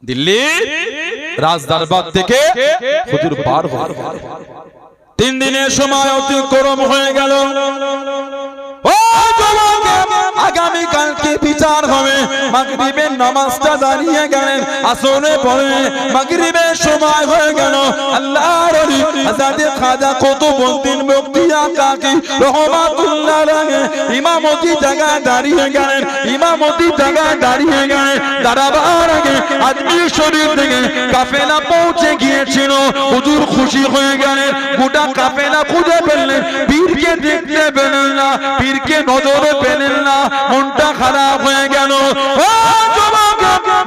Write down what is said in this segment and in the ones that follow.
দিল্লি রাজদরবার থেকে হুজুর বার হয়ে 3 দিনের সময় অতিক্রম হয়ে গেল। আগামী কালকে বিচার হবে। মাগরিবের নামাজটা দাঁড়িয়ে গেলেন, আসরে পড়ে মাগরিবের সময় হয়ে গেল। আল্লাহর ওলি হযরত খাজা কুতুবউদ্দিন বখতিয়ার কাকি রহমাতুল্লাহ আলাইহি ইমামতি জায়গায় দাঁড়িয়ে গেলেন। ইমামতি জায়গায় দাঁড়িয়ে গেলেন, দাঁড়াবার আগে আজমির শরীফ থেকে কাফেলা পৌঁছে গিয়েছিল। হুজুর খুশি হয়ে গেলেন, গোটা কাফেলা খুঁজে পেলেন, পীরকে দেখতে পেলেন না, পীরকে নজরে পেলেন না, মনটা খারাপ হয়ে গেল।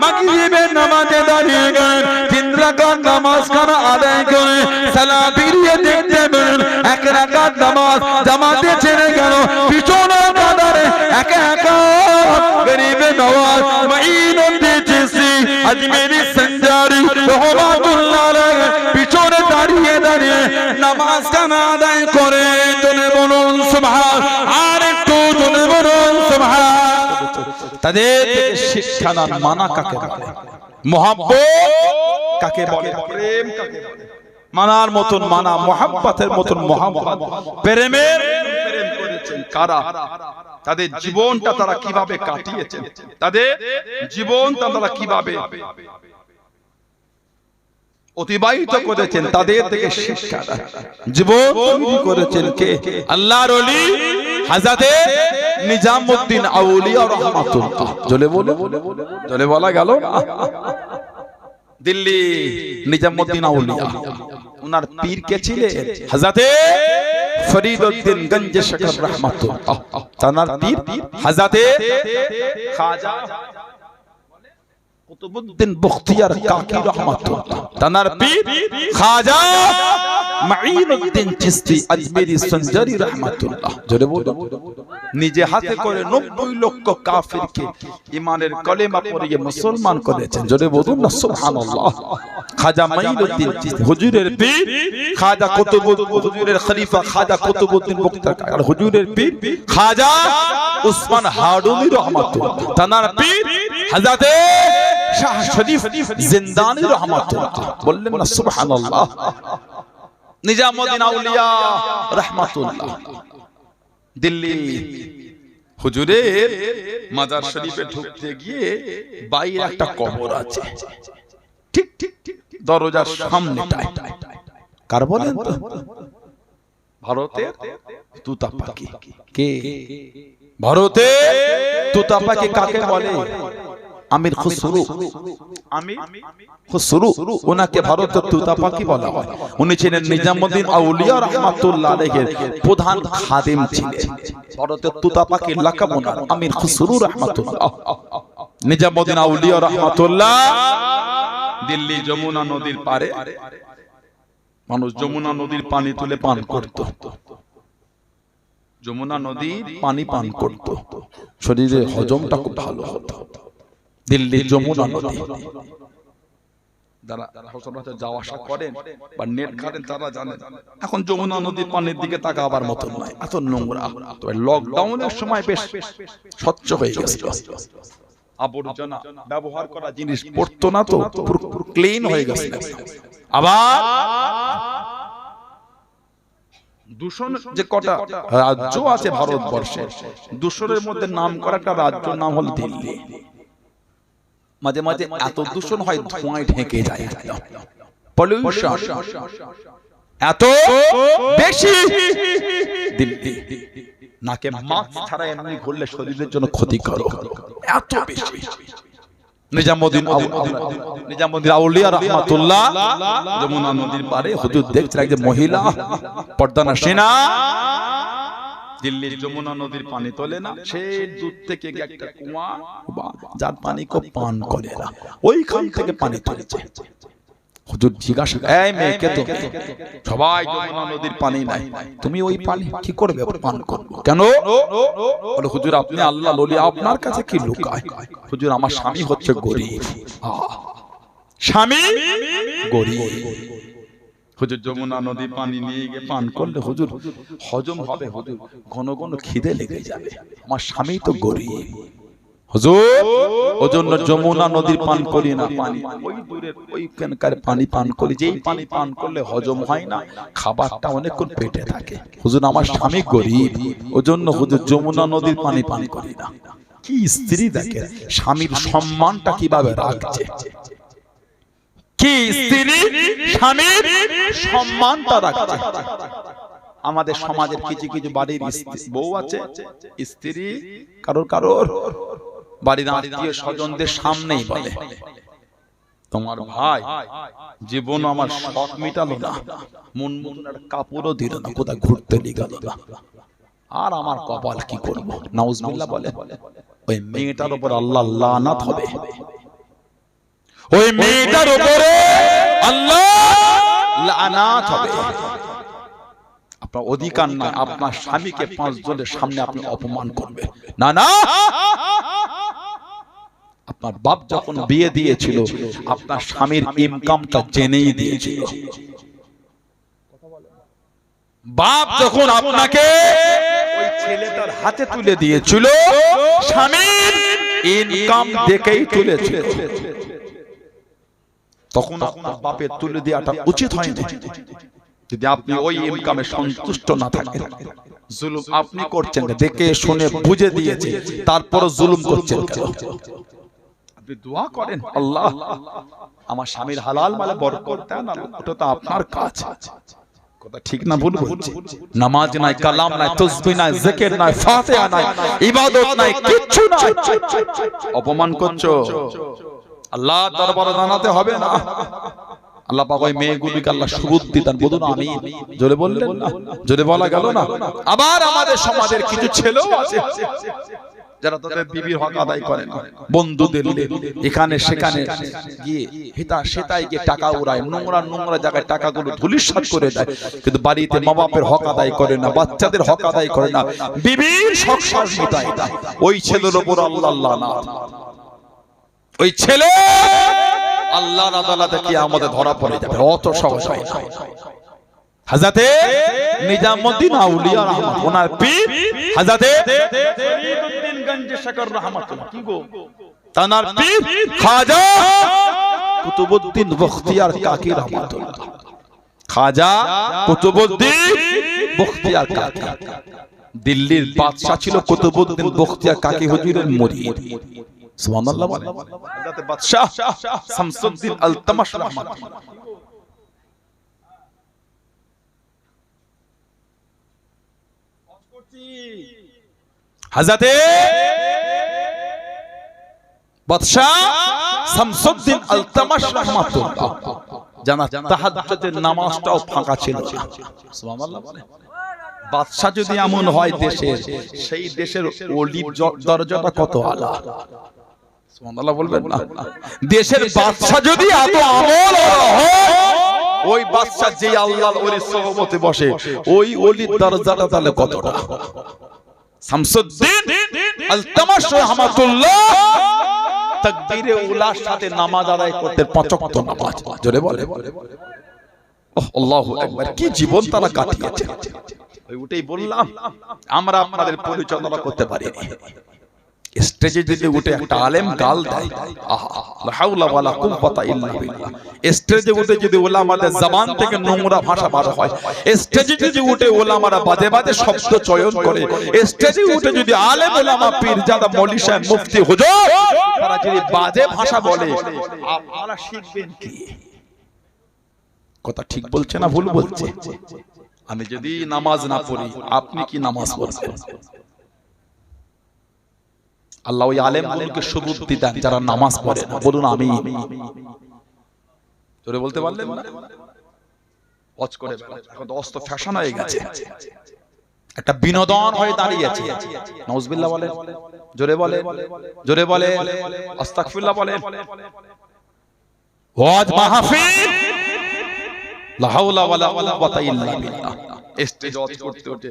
মাগরিবের নামাজে দাঁড়িয়ে গেলেন, 3 রাকাত নামাজ খানা আদায় করে সালাম ফিরিয়ে দেখতে পেলেন 1 রাকাত নামাজ জামাতে ছেড়ে গেল। পিছনে কাতারে একা একা গরিবে নওয়াজ মাইনুদ্দিন চিশতি আজমেরি সঞ্জারি রহমাতুল্লাহ আলাইহি পিছনে দাঁড়িয়ে দাঁড়িয়ে নামাজ খানা আদায় করে। জনে বলুন সুবহান, আর একটু জনে বলুন সুবহান। তাদের শিক্ষা দান মানা কাকে বলে, মুহাব্বত কাকে বলে, প্রেম কাকে বলে, মানার মতন মানা, মুহাব্বতের মতন মুহাব্বত, প্রেমের প্রেম করেছেন কারা, তাদের জীবনটা তারা কিভাবে কাটিয়েছেন, তাদের জীবনটা তারা কিভাবে অতিবাহিত করেছেন, তাদের থেকে শিক্ষা জীবন তৈরি করেছেন কে? আল্লাহর ওলি হযরত নিজামউদ্দিন আউলিয়া রাহমাতুল্লাহ। জলে বলে জলে বলা গেল না। দিল্লি নিজামউদ্দিন আউলিয়া, ওনার পীর কে ছিলেন? হযরত ফরিদউদ্দিন গঞ্জ শকর রাহমাতুল্লাহ। তার পীর হযরত খাজা কুতুবউদ্দিন বখতিয়ার কাকি রাহমাতুল্লাহ। তার পীর খাজা মাইনুদ্দিন চিশতি আজমেরি সঞ্জারি রাহমাতুল্লাহ। জোরে বলো। নিজে হাতে করে 90 লক্ষ কাফিরকে ঈমানের কলেমা পড়িয়ে মুসলমান করেছেন। জোরে বলুন না সুবহানাল্লাহ। খাজা মাইনুদ্দিন চিশতি হুজুরের পীর, খাজা কুতুবউদ্দিন হুজুরের খলিফা খাজা কুতুবউদ্দিন বখতিয়ার আর হুজুরের পীর খাজা উসমান হারুনি রাহমাতুল্লাহ। তার পীর হযরত শাহ শরীফ জিন্দানি রাহমাতুল্লাহ। বললেন না সুবহানাল্লাহ। নিজামউদ্দিন আউলিয়া রাহমাতুল্লাহ। দিল্লি হুজুরের মাজার শরীফে ঢুকতে গিয়ে বাইরে একটা কবর আছে, ঠিক ঠিক দরজার সামনেটায়। কার বলেন তো? ভারতের তুতা পাখি। কে ভারতের তুতা পাখি কাকে বলে? আমির খুসরু। আমির খুসরু, ওনাকে ভারতের তুতা পাখি বলা হয়। উনি ছিলেন নিজামউদ্দিন আউলিয়া রাহমাতুল্লাহ আলাইহির প্রধান খাদেম ছিলেন। ভারতের তুতা পাখির লাকাব ওনার আমির খুসরু রাহমাতুল্লাহ। নিজামউদ্দিন আউলিয়া রাহমাতুল্লাহ দিল্লি যমুনা নদীর পারে মানুষ যমুনা নদীর পানি তুলে পান করত। যমুনা নদীর পানি পান করত, শরীরে হজমটা খুব ভালো হতো। দিল্লি যমুনা নদী, যারা যাওয়া আসা করেন বা নেট ঘাটেন তারা জানেন এখন যমুনা নদীর পানির দিকে তাকাবার মতো নয়, এত নোংরা। তবে লকডাউনের সময় বেশ স্বচ্ছ হয়ে গেছিল, আবর্জনা ব্যবহার করা জিনিস পড়তো না, তো পুরো ক্লিন হয়ে গেছে। আবার দূষণ যে কটা রাজ্য আছে ভারতবর্ষে, দূষণের মধ্যে নাম করা একটা রাজ্যের নাম হল দিল্লি। মাঝে মাঝে এত দূষণ হয় ধোঁয়ায় ঢেকে যায়, পলিউশন এত বেশি। দিল্লি নাকে মাস্ক ছাড়া এমনি ঘুরলে শরীরের জন্য ক্ষতিকর, এত বেশি। নিজামউদ্দিন আউলিয়া রাহমাতুল্লাহ যমুনা নদীর পারে হুজুর দেখছেন একজন মহিলা পর্দানশীল দিল্লির যমুনা নদীর পানি তোলে না, সে দূর থেকে একটা কুয়া, যার পানি কেউ পান করে না, ওইখান থেকে পানি তুলেছে। হুজুর জিজ্ঞাসা, এই মেয়েকে তো সবাই যমুনা নদীর পানি নাই, তুমি ওই পানি কি করবে পান করবে কেন? বলে হুজুর আপনি আল্লাহ বলি, আপনার কাছে কি লুকায়? হুজুর আমার স্বামী হচ্ছে গরিব। স্বামী গরিব। হুজুর যমুনা নদী পানি নিয়ে গিয়ে পান করলে হুজুর হজম হবে, হুজুর ঘন ঘন খিদে লেগে যাবে, আমার স্বামী তো গরিব। হুজুর ওজন্য যমুনা নদীর পান করি না, পানি ওই দূরের ওইখানকার পানি পান করি, যেই পানি পান করলে হজম হয় না, খাবারটা অনেকক্ষণ পেটে থাকে। হুজুর আমার স্বামী গরীব, ওজন্য হুজুর যমুনা নদীর পানি পান করি না। কি স্ত্রী দেখে স্বামীর সম্মানটা কিভাবে রাখছে, কি স্ত্রী স্বামীর সম্মানটা রাখছে। আমাদের সমাজের কিছু কিছু বাড়ির বউ আছে, স্ত্রী কারোর বাড়ির আত্মীয় স্বজনদের সামনেই বলে, তোমার ভাই জীবন আমার শখ মিটালো না, মন মনের কাপড়ও দিল না, কোথায় ঘুরতে নিয়ে গেল না, আর আমার কপাল কি করব। নাউজুবিল্লাহ বলে, ওই মেয়েটার উপর আল্লাহ লানাত হবে, ওই মেয়েটার উপরে আল্লাহ লানাত হবে। আপনার অধিকার নয় আপনার স্বামীকে 5 জনের সামনে আপনি অপমান করবে, না না। আপনার বাপ যখন বিয়ে দিয়েছিল আপনার স্বামীর ইনকামটা জেনেই দিয়েছিল। বাপ যখন আপনাকে ওই ছেলেটার হাতে তুলে দিয়েছিল স্বামীর ইনকাম দেখেই তুলেছিল, তখন আপনার বাপের তুলে দেওয়াটা উচিত হয়নি। যদি আপনি ওই ইনকামে সন্তুষ্ট না থাকেন, জুলুম আপনি করছেন, দেখে শুনে বুঝে দিয়েছে, তারপর জুলুম করছেন কেন? আপনি দোয়া করেন, আল্লাহ আমার স্বামীর হালাল মালে বরকত দেন, ওটা তো আপনার কাজ। কথা ঠিক না ভুল বলছি? নামাজ নাই, কালাম নাই, তাসবিহ নাই, জিকির নাই, ফাতিহা নাই, ইবাদত নাই, কিচ্ছু নাই, অপমান করছো, আল্লাহ দরবারে জানাতে হবে না। আল্লাহ পাক ওই মেয়েগুলিকে আল্লাহ সুবুদ্ধি দান, বলুন আমিন। জোরে বললেন না? জোরে বলা গেল না? আবার আমাদের সমাজের কিছু ছেলেও আছে যারা তাদের বিবির হক আদায় করে না, বন্ধুদের এখানে সেখানে গিয়ে হিতা সেটাই গিয়ে টাকা উড়ায়, নোংরা নোংরা জায়গায় টাকাগুলো ধুলিস্যাৎ করে দেয়, কিন্তু বাড়িতে মা বাপের হক আদায় করে না, বাচ্চাদের হক আদায় করে না, বিবির সংসার মিটায় না। ওই ছেলের উপর আল্লাহ লানাত, ওই ছেলে আল্লাহর আদালতে কিয়ামতে ধরা পড়ে যাবে, অত সহজ হয় না। হযরতে নিজামউদ্দিন আউলিয়া রহমাত, ওনার পীর হযরতে ফরিদউদ্দিন গঞ্জ শকর রহমাতুল্লাহ, কি গো তানার পীর খাজা কুতুবউদ্দিন বখতিয়ার কাকি রহমাতুল্লাহ, খাজা কুতুবউদ্দিন বখতিয়ার কাকি, দিল্লির বাদশা ছিল কুতুবউদ্দিন বখতিয়ার কাকি হুজুরের মুরিদ। সুবহানাল্লাহ বলে, হযরতে বাদশা শামসুদ্দিন আলতামাশ রহমাতুল্লাহ, হযরতে বাদশা শামসুদ্দিন আলতামাশ রহমাতুল্লাহ জানা তাহাজ্জুদের নামাজটাও ফাঁকা ছিল। সুবহানাল্লাহ বলে, বাদশা যদি এমন হয় দেশের, সেই দেশের ওলির দরজাটা কত আলা। সুবহানাল্লাহ বলবেন না? দেশের বাদশা যদি এত আমল হয়, ওই বাদশা যে আল্লাহর ওলির সোহবতে বসে, ওই ওলির দরজাটা তাহলে কতটা। শামসুদ্দিন আলতামাশ রহমাতুল্লাহ তাকবীরে উলার সাথে নামাজ আদায় করতে 5 ওয়াক্ত নামাজ। জোরে বলে আল্লাহু আকবার, কি জীবন তারা কাটিয়েছে। ওইটাই বললাম, আমরা আপনাদের পরিচালনা করতে পারিনি। স্টেজে যদি উঠে একটা আলেম গাল দেয়, লা হাওলা ওয়ালা কুওয়াতা ইল্লা বিল্লাহ, স্টেজে উঠে যদি ওলামাদের জবান থেকে নোংরা ভাষা বার হয়, স্টেজে যদি উঠে ওলামারা বাজে বাজে শব্দ চয়ন করে, স্টেজে উঠে যদি আলেম ওলামা পীরজাদা মৌলভী সাহেব মুফতি হুজুর তারা যদি বাজে ভাষা বলে, আপনারা শিখবেন কি? কথা ঠিক বলছে না ভুল বলছে? আমি যদি নামাজ না পড়ি, আপনি কি নামাজ পড়বেন? আল্লাহ ওই আলেমগুলোকে সুবুদ্ধি দেন যারা নামাজ পড়ে না, বলুন আমি। জোরে বলতে পারলেন না? ওয়াজ করে এখন তো অস্ত ফ্যাশন হয়ে গেছে, একটা বিনোদন হয়ে দাঁড়িয়েছে। নাউজুবিল্লাহ বলে, জোরে বলে, জোরে বলে, আস্তাগফিরুল্লাহ বলে, ওয়াজ মাহফিল, লা হাওলা ওয়ালা কুওয়াতা ইল্লা বিল্লাহ, স্টেজ ওয়াজ করতে ওঠে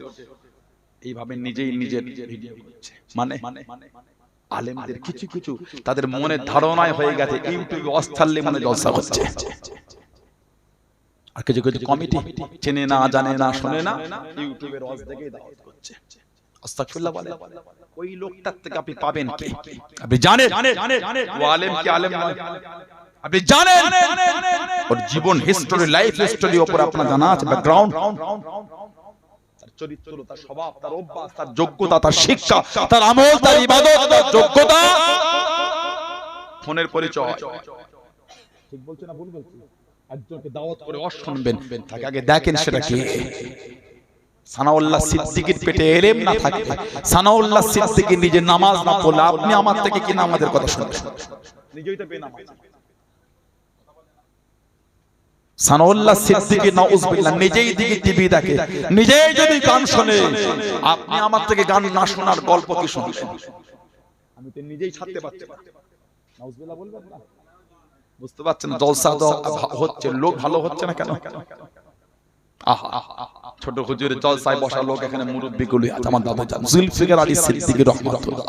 এইভাবে নিজেই নিজের ভিডিও করছে। মানে আলেমদের কিছু কিছু তাদের মনে ধারণায় হয়ে গেছে ইউটিউবে অস্থাল্লে মনে জলসা হচ্ছে, আর কিছু কিছু কমিটি চেনে না জানে না শোনে না ইউটিউবের ওয়াজ দেখেই দাওয়াত করছে। আস্তাগফিরুল্লাহ বলেন, ওই লোকটার থেকে আপনি পাবেন কি? আপনি জানেন ও আলেম কি আলেম নয়? আপনি জানেন ওর জীবন হিস্টরি, লাইফ হিস্টরি উপর আপনার জানা আছে, ব্যাকগ্রাউন্ড, তার চরিত্র, তার স্বভাব, তার অভ্যাস, তার যোগ্যতা, তার শিক্ষা, তার আমল, তার ইবাদত, তার যোগ্যতা, ফোনের পরিচয়। ঠিক বলছেন না ভুল বলছি? একজনকে দাওয়াত করে শুনবেন, তাকে আগে দেখেন সেটা কি। সানাউল্লাহ সিদ্দিকীর পেটে এলেম না থাকে, সানাউল্লাহ সিদ্দিকী নিজে নামাজ না পড়লে আপনি আমার থেকে কি নামাজের কথা শুনবেন? নিজেই তো বেনামাজ। সানাউল্লাহ সিদ্দিকী নাউজুবিল্লাহ নিজেই দিকে টিভি দেখে, নিজেই যদি গান শুনে, আপনি আমার থেকে গান না শোনার গল্প কি শুনবেন? আমি তো নিজেই ছাড়তে পারছি না। নাউজুবিল্লাহ বলবেন না? বুঝতে পারছেন? জলসা তো হচ্ছে, লোক ভালো হচ্ছে না কেন? ছোট হুজুরের জলসায় বসা লোক এখানে মুরব্বিগুলি আছে, আমার দাদা জান জুলফিকার আলী সিদ্দিকী রাহমাতুল্লাহ,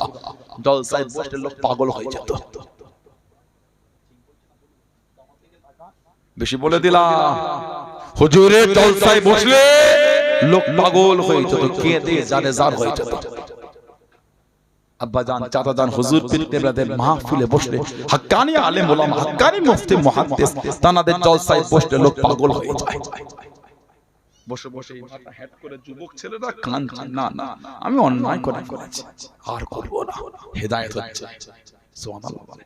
জলসায় বসলে লোক পাগল হয়ে যেত। বেশি বলে দিলাম, হুজুরের জলসায় বসলে লোক পাগল হয়ে যেত, কেঁদে জানে জার হয়ে যেত। আব্বা জান, চাচা জান, হুজুর পীর কেবলাদের মাহফিলে বসলে হাক্কানি আলেম ওলামা, হাক্কানি মুফতি মুহাদ্দিস, তানাদের জলসায় বসলে লোক পাগল হয়ে যায়। বসে বসে মাথা হেড করে যুবক ছেলেরা কাঁদছে, না না আমি অন্যায় করেছি, আর করব না, হেদায়েত হচ্ছে। সুবহানাল্লাহ,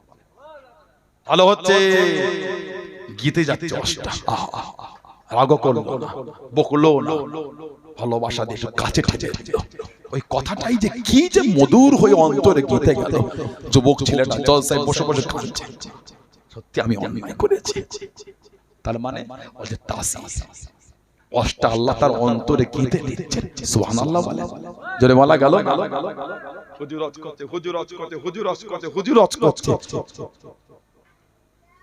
ভালো হচ্ছে, গীতে যাচ্ছে অষ্টা, রাগ করলো না, বকলো না, ভালোবাসা দিয়ে কাছে কাছে ওই কথাটাই যে কি যে মধুর হয়ে অন্তরে গেঁথে গেল। যুবক ছেলেটা জলসায় বসে বসে কাঁদছে, সত্যি আমি অন্যায় করেছি। তার মানে ওই যে তাসিস অষ্টা আল্লাহ তার অন্তরে গেঁথে দিচ্ছেন। সুবহানাল্লাহ বলে, জোরে বলা গেল না? হুজুর হজ করতে, হুজুর হজ করতে, হুজুর হজ করতে, হুজুর হজ করতে,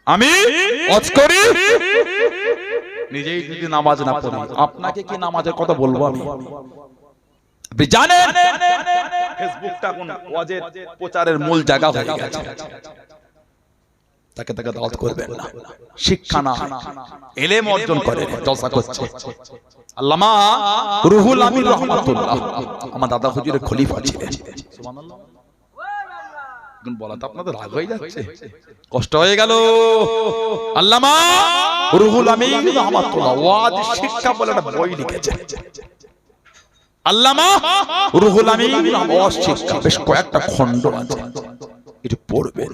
আমি হজ করি, নিজেই যদি নামাজ না পড়ি, আপনাকে কি নামাজের কথা বলবো আমি? আপনি জানেন ফেসবুকটা এখন ওয়াজের প্রচারের মূল জায়গা হয়ে গেছে। তাকে তাকে দাওয়াত করবেন না, শিক্ষা না, ইলম অর্জন করে জলসা করছে। আল্লামা রুহুল আমিন রাহমাতুল্লাহ আমার দাদা হুজুরের খলিফা ছিলেন। সুবহানাল্লাহ, এখন বলা তো আপনাদের রাগ হয়ে যাচ্ছে, কষ্ট হয়ে গেল। আল্লামা রুহুল আমিন রাহমাতুল্লাহ ওয়াজ শিক্ষা বলে একটা বই লিখেছেন। আল্লামা রুহুল আমিন ওয়াজ শিক্ষা বেশ কয়েকটা খণ্ড আছে, এটা পড়বেন।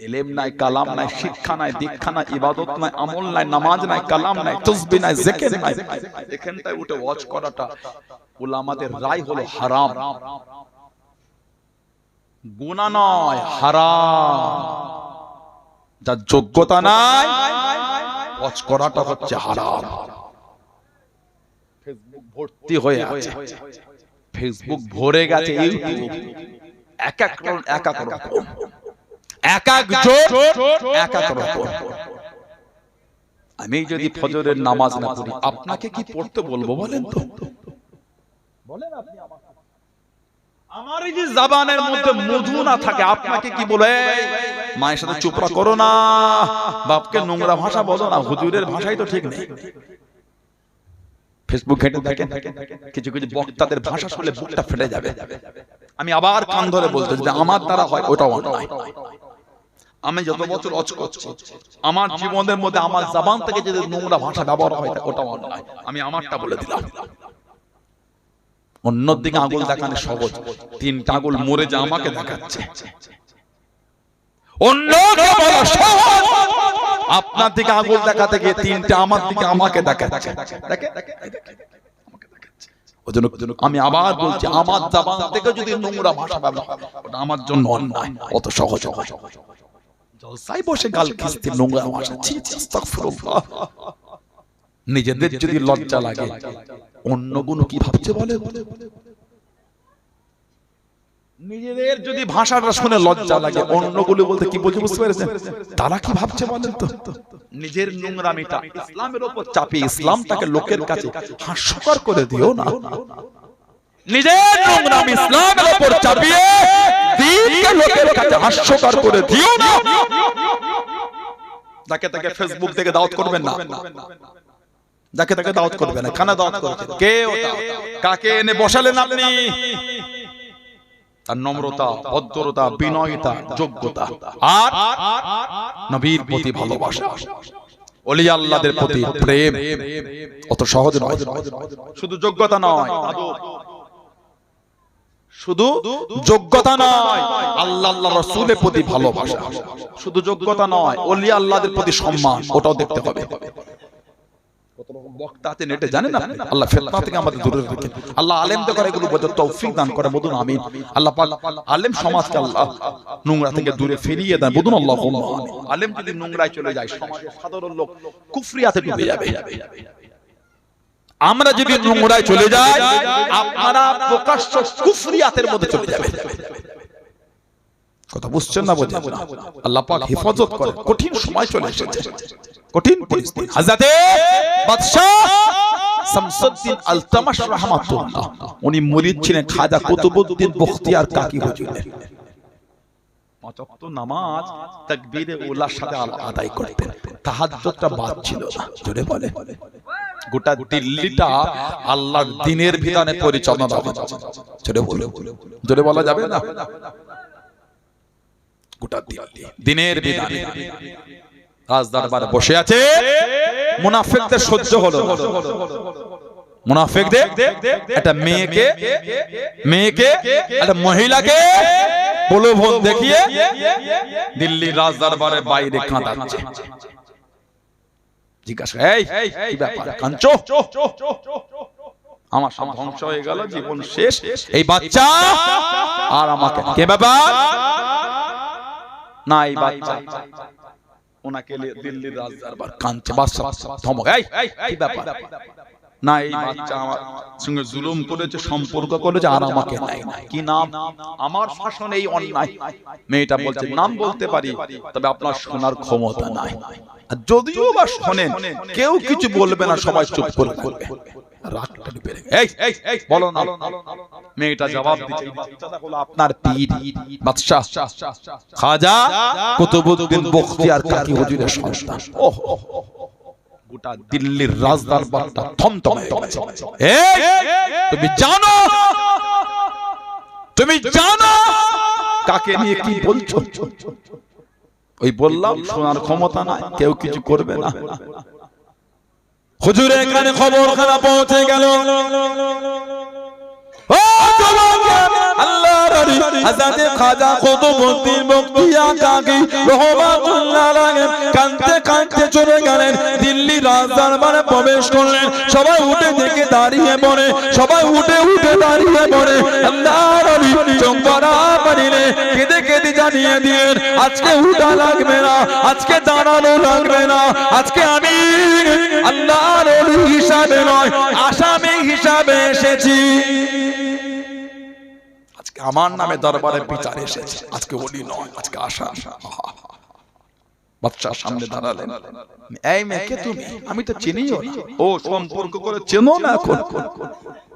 ইলম নাই, কালাম নাই, শিক্ষা নাই, দীক্ষা নাই, ইবাদত নাই, আমল নাই, নামাজ নাই, কালাম নাই, তাসবিহ নাই, জিকির নাই, এখানটায় উঠে ওয়াজ করাটা উলামাদের রায় হলো হারাম, গুনাহ নয়, হারাম। যার যোগ্যতা নাই ওয়াজ করাটা হচ্ছে হারাম। ফেসবুক ভর্তি হয়ে আছে, ফেসবুক ভরে গেছে, ইউটিউব এক এক রকম, এক এক রকম, এক এক জোট, এক এক রকম। আমি যদি ফজরের নামাজ না পড়ি, আপনাকে কি পড়তে বলবো বলেন তো? বলেন আপনি আমাকে, আমার এই যে জবানের মধ্যে মধু না থাকে, আপনাকে কি বলে? মায়ের সাথে চুপরা করো না, বাপকে নোংরা ভাষা বলো না, হুজুরের ভাষাই তো ঠিক নেই। ফেসবুক ঘেঁটে দেখেন, কিছু কিছু বক্তাদের ভাষা শুনলে বুকটা ফেটে যাবে। আমি আবার কান ধরে বলতে, যদি আমার দ্বারা হয় ওটাও অন্যায়। আমি যত বছর ওয়াজ করছি, আমার জীবনের মধ্যে আমার জবান থেকে যদি নোংরা ভাষা ব্যবহার হয় ওটাও অন্যায়। আমি আমারটা বলে দিলাম। অন্যদিকে আঙুল দেখানো সহজ, তিনটা আঙুল মরে যা আমাকে দেখাচ্ছে। অন্যকে বলা সহজ, আপনার দিকে আঙুল দেখাতে গিয়ে তিনটা আমার দিকে আমাকে দেখাচ্ছে। আমি আবার বলছি, আমার জবান থেকে যদি নোংরা ভাষা ব্যবহার হয় ওটা আমার জন্য অন্যায়। অত সহজ জলসায় বসে গাল খিস্তি নোংরা ভাষা, ছি ছি, আস্তাগফিরুল্লাহ। নিজেদের যদি লজ্জা লাগে, অন্যগুলো কি ভাবছে বলে? নিজেদের যদি ভাষাটা শুনে লজ্জা লাগে, অন্যগুলো বলতে কি বলছে বুঝতে পেরেছেন? তারা কি ভাবছে বলেন তো? নিজের নোংরামিটা ইসলামের উপর চাপিয়ে ইসলামটাকে লোকের কাছে হাস্যকর করে দিও না। নিজের নোংরামি ইসলামের উপর চাপিয়ে দ্বীনকে লোকের কাছে হাস্যকর করে দিও না। তাকে তাকে ফেসবুক থেকে দাওয়াত করবেন না। যাকে তাকে দাওয়াত করবে না। কানা দাওয়াত করছে, কে ওটা, কাকে এনে বসালেন আপনি? তার নম্রতা, ভদ্রতা, বিনয়তা, যোগ্যতা আর নবীর প্রতি ভালোবাসা, ওলি আল্লাহদের প্রতি প্রেম অত সহজ নয়। শুধু যোগ্যতা নয়, শুধু যোগ্যতা নয়, আল্লাহ আল্লাহ রাসূলের প্রতি ভালোবাসা। শুধু যোগ্যতা নয়, ওলি আল্লাহদের প্রতি সম্মান, ওটাও দেখতে হবে। কত রকম বক্তা আছে নেটে, জানেন না? আল্লাহ ফিতনা থেকে আমাদের দূরে রাখেন। আল্লাহ আলেমদের করে এগুলো বোঝার তৌফিক দান করে, বলুন আমিন। আল্লাহ পাক আলেম সমাজকে আল্লাহ নোংরা থেকে দূরে ফিরিয়ে দেন, বলুন আল্লাহুম্মা আমিন। আলেম যদি নোংরায় চলে যায়, সমাজের সাধারণ লোক কুফরিয়াতে ডুবে যাবে। আমরা যদি নোংরায় চলে যাই, আপনারা প্রকাশ্য কুফরিয়াতের মধ্যে চলে যাবে। কথা বুঝছেন না? বোঝেন না? আল্লাহ পাক হেফাজত করে। কঠিন সময় চলে এসেছে, কঠিন পরিস্থিতি। হযরতে বাদশা শামসুদ্দিন আলতামাশ রাহমাতুল্লাহ, উনি মুরিদ ছিলেন খাজা কুতুবউদ্দিন বখতিয়ার কাকি হুজুরের। পাঁচ ওয়াক্ত নামাজ তাকবীরে উলার সাথে আদায় করতেন, তাহাজ্জুদটা বাদ ছিল না। জোরে বলে, গোটা দিল্লিটা আল্লাহর দ্বীনের বিধানে পরিচালনা হচ্ছে। জোরে বলে, জোরে বলা যাবে না? গোটা দিল্লি দ্বীনের বিধানে। রাজদরবারে বসে আছে, মুনাফিকদের সহ্য হলো না। মুনাফিকদের একটা মেয়েকে একটা মহিলাকে প্রলোভন দেখিয়ে দিল্লির রাজদরবারের বাইরে কাঁদাচ্ছে। জিজ্ঞাসা, এই কি ব্যাপার, কাঁদছো? আমার সব ধ্বংস হয়ে গেল, জীবন শেষ, এই বাচ্চা আর আমাকে, কে ব্যাপার? না, এই বাচ্চা ওনাকে দিল্লির রাজদরবার কাঁদছে। বাদশা ধমক, এই কি ব্যাপার? না, এই বাচ্চা আমার সঙ্গে জুলুম করেছে, সম্পর্ক করেছে, আর আমাকে নাই। কি নাম? আমার শাসন এই অন্যায়। মেয়েটা বলছে, নাম বলতে পারি, তবে আপনার শোনার ক্ষমতা নাই। আর যদিও বা শোনেন, কেউ কিছু বলবে না, সবাই চুপ করে থাকবে। রাগটা বেড়ে গেল, এই বলো না। মেয়েটা জবাব দিচ্ছে, বাচ্চাটা হলো আপনার পীর বাদশা খাজা কুতুবউদ্দিন বখতিয়ার কাকি হুজুরের সন্তান। ওহ, গোটা দিল্লির রাজদরবারটা থমথমে হয়ে গেছে। তুমি জানো কাকে নিয়ে কি বলছো? ওই বললাম, শোনার ক্ষমতা নাই, কেউ কিছু করবে না। হুজুরের কানে খবর খারাপ পৌঁছে গেল। আল্লাহর ওলি হযরত খাজা কুতুবউদ্দিন বখতিয়ার কাকি রহমাতুল্লাহ আলাইহি কাঁদতে কাঁদতে চলে গেলেন, দিল্লি রাজদরবারে প্রবেশ করলেন। সবাই উঠে থেকে দাঁড়িয়ে পড়ে, সবাই উঠে দাঁড়িয়ে পড়ে। আল্লাহর ওলি চোখ ভরা পানিতে কেঁদে কেঁদে জানিয়ে দিলেন, আজকে উঠা লাগবে না, আজকে দাঁড়ানো লাগবে না, আজকে আমি আল্লাহর ওলি হিসাবে নয়, আসামি হিসাবে এসেছি। আজকে আমার নামে দরবারে বিচার এসেছে, আজকে ওলি নয়, আজকে আসামি। বাদশার সামনে দাঁড়ালেন, এই মেয়েকে তুমি, আমি তো চিনিও না। ও, সম্পর্ক করে চেনো না? এখন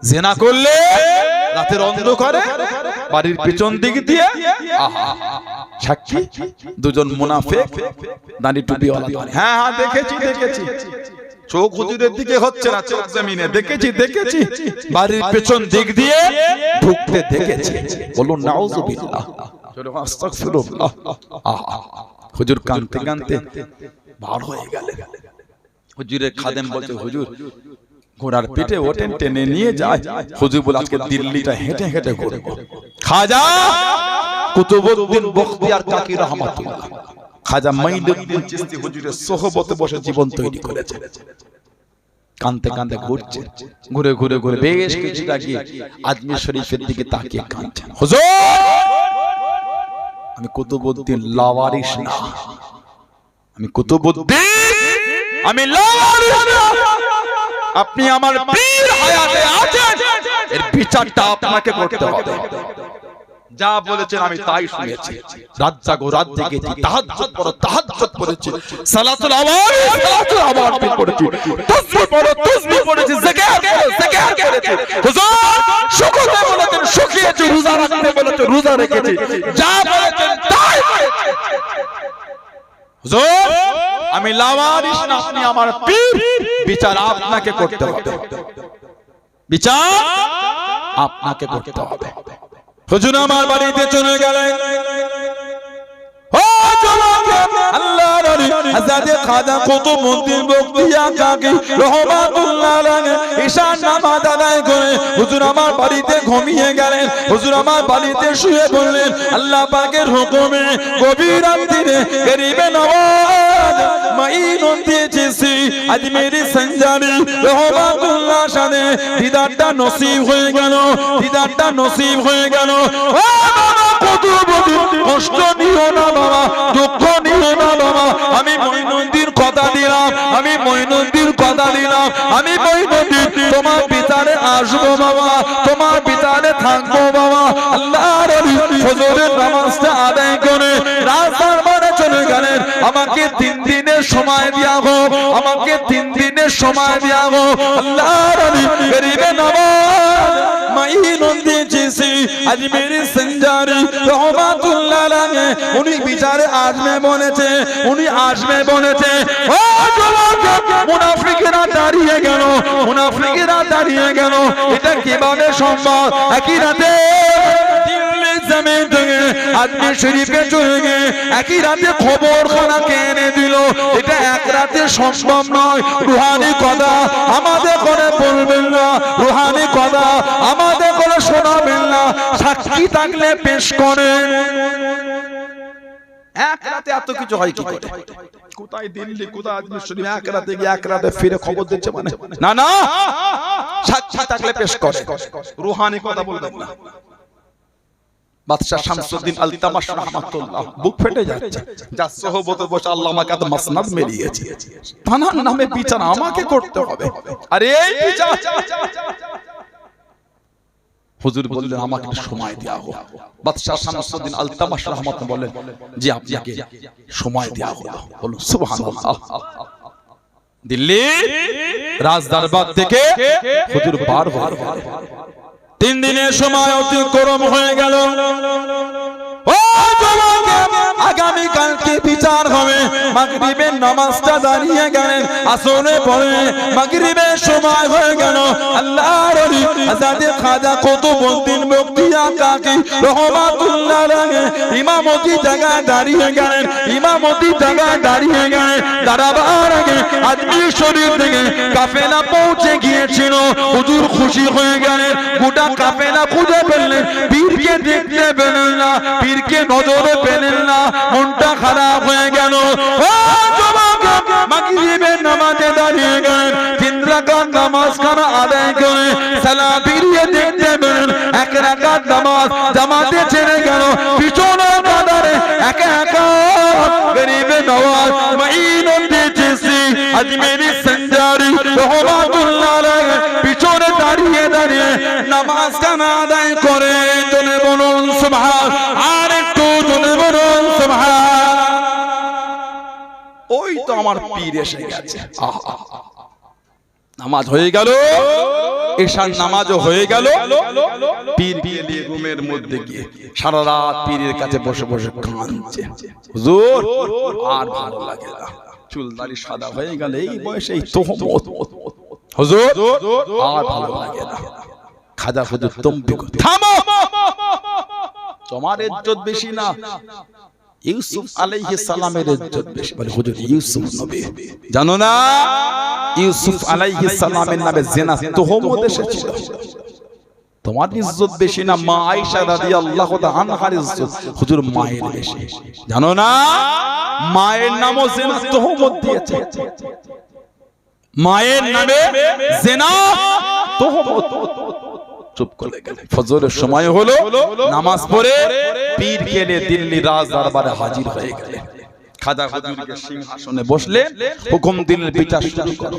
জিনা করলে রাতের অন্ধকারে বাড়ির পিছন দিক দিয়ে সাক্ষী দুজন মুনাফিক দাড়ি টুপিওয়ালা। হ্যাঁ, দেখেছি। চোখ হুজুরের দিকে হচ্ছে না, চোখ জমিনে। দেখেছি, বাড়ির পেছন দিক দিয়ে ঢুকতে দেখেছি। বলুন নাউযুবিল্লাহ, আস্তাগফিরুল্লাহ। হুজুর কাঁদতে কাঁদতে বার হয়ে গেলেন। হুজুরের খাদেম বলছে, হুজুর ঘোড়ার পিঠে ওঠেন, টেনে নিয়ে যায়। হুজুর বলে, আজকে দিল্লিটা হেঁটে হেঁটে ঘুরবো। খাজা কুতুবউদ্দিন বখতিয়ার কাকি রহমাতুল্লাহ, খাজা মাইনুদ্দিন চিশতি হুজুরের সোহবতে বসে জীবন তৈরি করেছে। কাঁদতে কাঁদতে ঘুরছে, ঘুরে বেশ কিছুটা গিয়ে আজমির শরীফের দিকে তাকিয়ে কাঁদছেন। হুজুর, আমি কুতুবউদ্দিন লাওয়ারিস না, আমি কুতুবউদ্দিন, আমি লাওয়ারিস না। আপনি আমার পীর হায়াতে আছেন, এর বিচারটা আপনাকে করতে হবে। যা বলেছেন আমি তাই শুনেছি। রাত জাগো, রাত জেগেছি, তাহাজ্জুদ পড়ো, তাহাজ্জুদ পড়েছি, সালাতুল আওয়াজ পড়েছি, তাসবিহ পড়ো, তাসবিহ পড়েছি, যাকাত করেছি। হুজুর শুকরতে বলেছেন শুকিয়েছি, রোজা রাখতে বলেছেন রোজা রেখেছি, যা বলেছেন তাই। হুজুর আমি লাওয়ারিস না, আপনি আমার পীর, বিচার আপনাকে করতে হবে, বিচার আপনাকে করতে হবে। হুজুর আমার বাড়িতে চলে গেলেন। ও চলকে আল্লাহর ওলি হযরত খাজা কুতুবউদ্দিন বখতিয়ার কাকি রহমাতুল্লাহ আলাইহি ঈশান নামাজ আদায় করে হুজুর আমার বাড়িতে ঘুমিয়ে গেলেন। হুজুর আমার বাড়িতে শুয়ে পড়লেন। আল্লাহ পাকের হুকুমে গভীর রাতে গরিবে নওয়াজ মাইনুদ্দিন চিশতি আজমেরি সঞ্জারি রহমাতুল্লাহ সাথে দিদারটা নসিব হয়ে গেল, দিদারটা নসিব হয়ে গেল। ও কষ্ট নিও না বাবা, দুঃখ নিও না বাবা, আমি মঈনুদ্দিন কথা দিলাম, আমি মঈনুদ্দিন কথা দিলাম, আমি মঈনুদ্দিন তোমার বিচারে আসবো বাবা, তোমার বিচারে থাকবো বাবা। আল্লাহর ওলি ফজরের নামাজটা আদায় করে রাস্তার বারে চলে গেলেন। আমাকে 3 দিনের সময় দেয়া হোক, আমাকে 3 দিনের সময় দেয়া হোক। আল্লাহর ওলি গরিবে নওয়াজ মাইনুদ্দিন চিশতি আজমেরি সঞ্জারি রহমাতুল্লাহ আলাইহি উনি বিচারে আসবে বলেছে, উনি আসবে বলেছে। ও যুবক মুনাফিকরা দাঁড়িয়ে গেল, মুনাফিকরা দাঁড়িয়ে গেল। এটা কিভাবে সম্ভব? একই রাতে দিল্লি জমিন থেকে আজমির শরীফে চলে গিয়ে একই রাতে খবরখানা কেনে দিল। এটা এক রাতে সম্ভব নয়। রুহানি কথা আমাদের করে বলবেন না, রুহানি কথা আমাদের করে শোনাবেন না, সাক্ষী থাকলে পেশ করেন। এক রাতে এত কিছু হয় কি করে? কোথায় দিল্লি, কোথায় আজমির শরীফ, এক রাতে গিয়ে এক রাতে ফিরে খবর দিচ্ছে মানে? না না, সাক্ষী থাকলে পেশ করে, রুহানি কথা বলবেন না। বাদশা শামসুদ্দিন আলতামাশ রাহমাতুল্লাহ বুক ফেটে যাচ্ছে, যা সোহবতে বসে আল্লাহ আমাকে তো মাসনাদ মেরিয়েছে, তানার নামে বিচার আমাকে করতে হবে। আরে এই বিচার হুজুর বললেন আমাকে সময় দেয়া হোক। বাদশা শামসুদ্দিন আলতামাশ রাহমাতুল্লাহ বলেন যে আপনাকে সময় দেয়া হলো। বলুন সুবহানাল্লাহ। দিল্লি রাজদরবার থেকে হুজুর বারবার 3 দিনের সময় অতিক্রম হয়ে গেল। ও যুবক আগামী কালকে বিচার হবে। মাগরিবের নামাজটা দাঁড়িয়ে গেলেন, আসরে পড়ে মাগরিবের সময় হয়ে গেল। আল্লাহর ওলি হযরত খাজা কুতুবউদ্দিন বখতিয়ার কাকি রহমাতুল্লাহ আলাইহি ইমামতি জায়গায় দাঁড়িয়ে গেলেন, ইমামতি জায়গায় দাঁড়িয়ে গেলেন। দাঁড়াবার আগে আজমির শরীফ থেকে কাফেলা পৌঁছে গিয়েছিল। হুজুর খুশি হয়ে গেলেন। গোটা কাফেলা খুঁজে পেলেন, পীরকে দেখতে পেলেন না, পীরকে নজরে পেলেন না, মনটা খারাপ হয়ে গেল। ও যুবক মাগরিবের নামাজে দাঁড়িয়ে গেলেন, 3 রাকাত নামাজ খানা আদায় করে সালাম ফিরিয়ে দেখতে পেলেন 1 রাকাত নামাজ জামাতে ছেড়ে গেল। পিছনে কাতারে একা একা গরিবে নওয়াজ মাইনুদ্দিন চিশতি আজমেরি সঞ্জারি রহমাতুল্লাহ আলাইহি পিছনে দাঁড়িয়ে দাঁড়িয়ে নামাজ খানা আদায় করে। জনে বলুন সুবহান, আর একটু জনে বলুন সুবহান। ওই তো আমার পীর এসে গেছে। নামাজ হয়ে গেল, ঈশার নামাজও হয়ে গেল। পীর গিয়ে রুমের মধ্যে গিয়ে সারা রাত পীরের কাছে বসে বসে কাঁদছে। হুজুর আর ভালো লাগে না, চুল দাড়ি সাদা হয়ে গেল, এই বয়সে এই তোহমত। হুজুর আর ভালো লাগে না। খাজা হুজুর তুমি থামো, তোমার ইজ্জত বেশি না, ইউসুফ আলাইহিস সালামের ইজ্জত বেশি। বলে হুজুর ইউসুফ নবী জানো না? ইউসুফ আলাইহিস সালামের নামে জিনা তোহমত এসেছিল। তোমার ইজ্জত বেশি না, মা আয়েশা রাদিয়াল্লাহু তাআলা আনহার ইজ্জত হুজুর মায়ের বেশি। জানো না? মায়ের নামও জিনা তোহমত দিয়েছে, মায়ের নামে জিনা তোহমত। চুপ করে গেলেন। ফজরের সময় হলো, নামাজ পড়ে পীর কেনে দিল্লি রাজ দরবারে হাজির হয়ে গেলেন। খাজা হুজুরকে সিংহাসনে বসলেন, হুকুম দিলেন বিচার শুরু করো।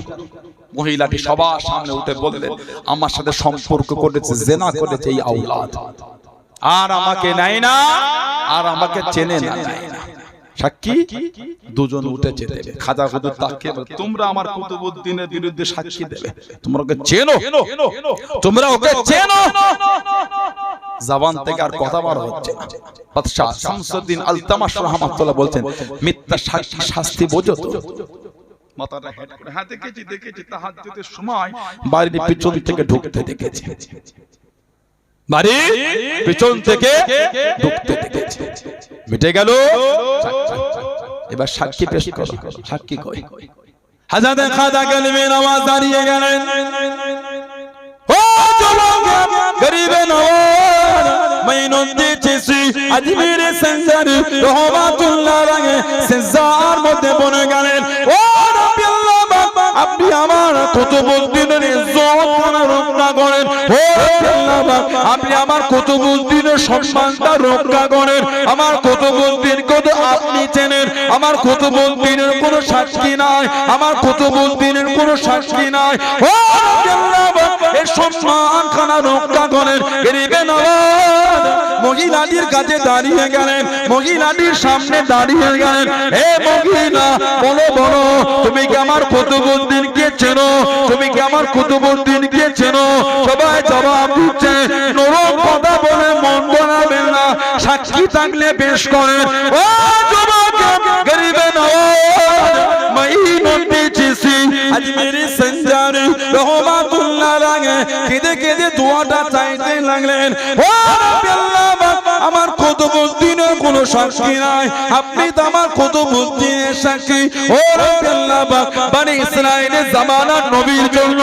মহিলাটি সবার সামনে উঠে বললেন আমার সাথে সম্পর্ক করেছে, জিনা করেছে এই আওলাদ, আর আমাকে নেয় না, আর আমাকে চেনে না। সাক্ষী দুজন উঠে যেতে। খাজা হুজুর তাকিয়ে বলে তোমরা আমার কুতুবউদ্দিনের বিরুদ্ধে সাক্ষী দেবে, তোমরা ওকে চেনো, তোমরা ওকে চেনো? জবান থেকে আর কথা বার হচ্ছে না। বাদশা শামসুদ্দিন আলতামাশ রাহমাতুল্লাহ বলছেন, মিথ্যা সাক্ষী শাস্তি বোঝো তো? মাথাটা হেড করে, হ্যাঁ দেখেছি তাহাজ্জুদের সময় বাড়ির পিছন থেকে ঢুকতে দেখেছি, বাড়ির পিছন থেকে ঢুকতে দেখেছি। মিটে গেল। এবার সাক্ষী পেশ করো। সাক্ষী কই? হযরত খাজা গলবে নওয়াজ দাঁড়িয়ে গেলেন। ও যুবক গরিবে নওয়াজ মাইনুদ্দিন চিশতি আজমিরে সঞ্জারি রহমাতুল্লাহ আলাইহি সিজদার মধ্যে পড়ে গেলেন। ও নবী আল্লাহ, আপনি আমার কুতুবউদ্দিনের ইজ্জত রক্ষা করেন। ও আল্লাহ, আপনি আমার কুতুবউদ্দিনের সম্মানটা রক্ষা করেন। আমার কুতুবউদ্দিনকে তো আপনি চেনেন। আমার কুতুবউদ্দিনের কোনো সাক্ষী নাই, আমার কুতুবউদ্দিনের কোনো সাক্ষী নাই। ও আল্লাহ, এই সম্মান খানা রক্ষা করেন। গরিবে নওয়াজ মহিলাটির কাছে দাঁড়িয়ে গেলেন, মহিলাটির সামনে দাঁড়িয়ে গেলেন। হে মহিলা, বলো বলো, তুমি কি আমার কুতুবউদ্দিনকে চেনো? তুমি কি আমার কুতুবউদ্দিনকে চেনো? সবাই জবাব দিচ্ছে, নরম কথা বলে মন বানাবেন না, সাক্ষী থাকলে পেশ করেন। ও যুবক গরিবে নওয়াজ মাইনুদ্দিন চিশতি আজমিরি সঞ্জারি রহমাতুল্লাহ আলাইহি কেঁদে কেঁদে দোয়াটা চাইতে লাগলেন। ও নবী আল্লাহ, আমার কুতুবউদ্দিনের কোনো সাক্ষী নাই, আপনি তো আমার কুতুবউদ্দিনের সাক্ষী। ও নবী আল্লাহ, বনি ইসরাইলের জামানার নবীর জন্য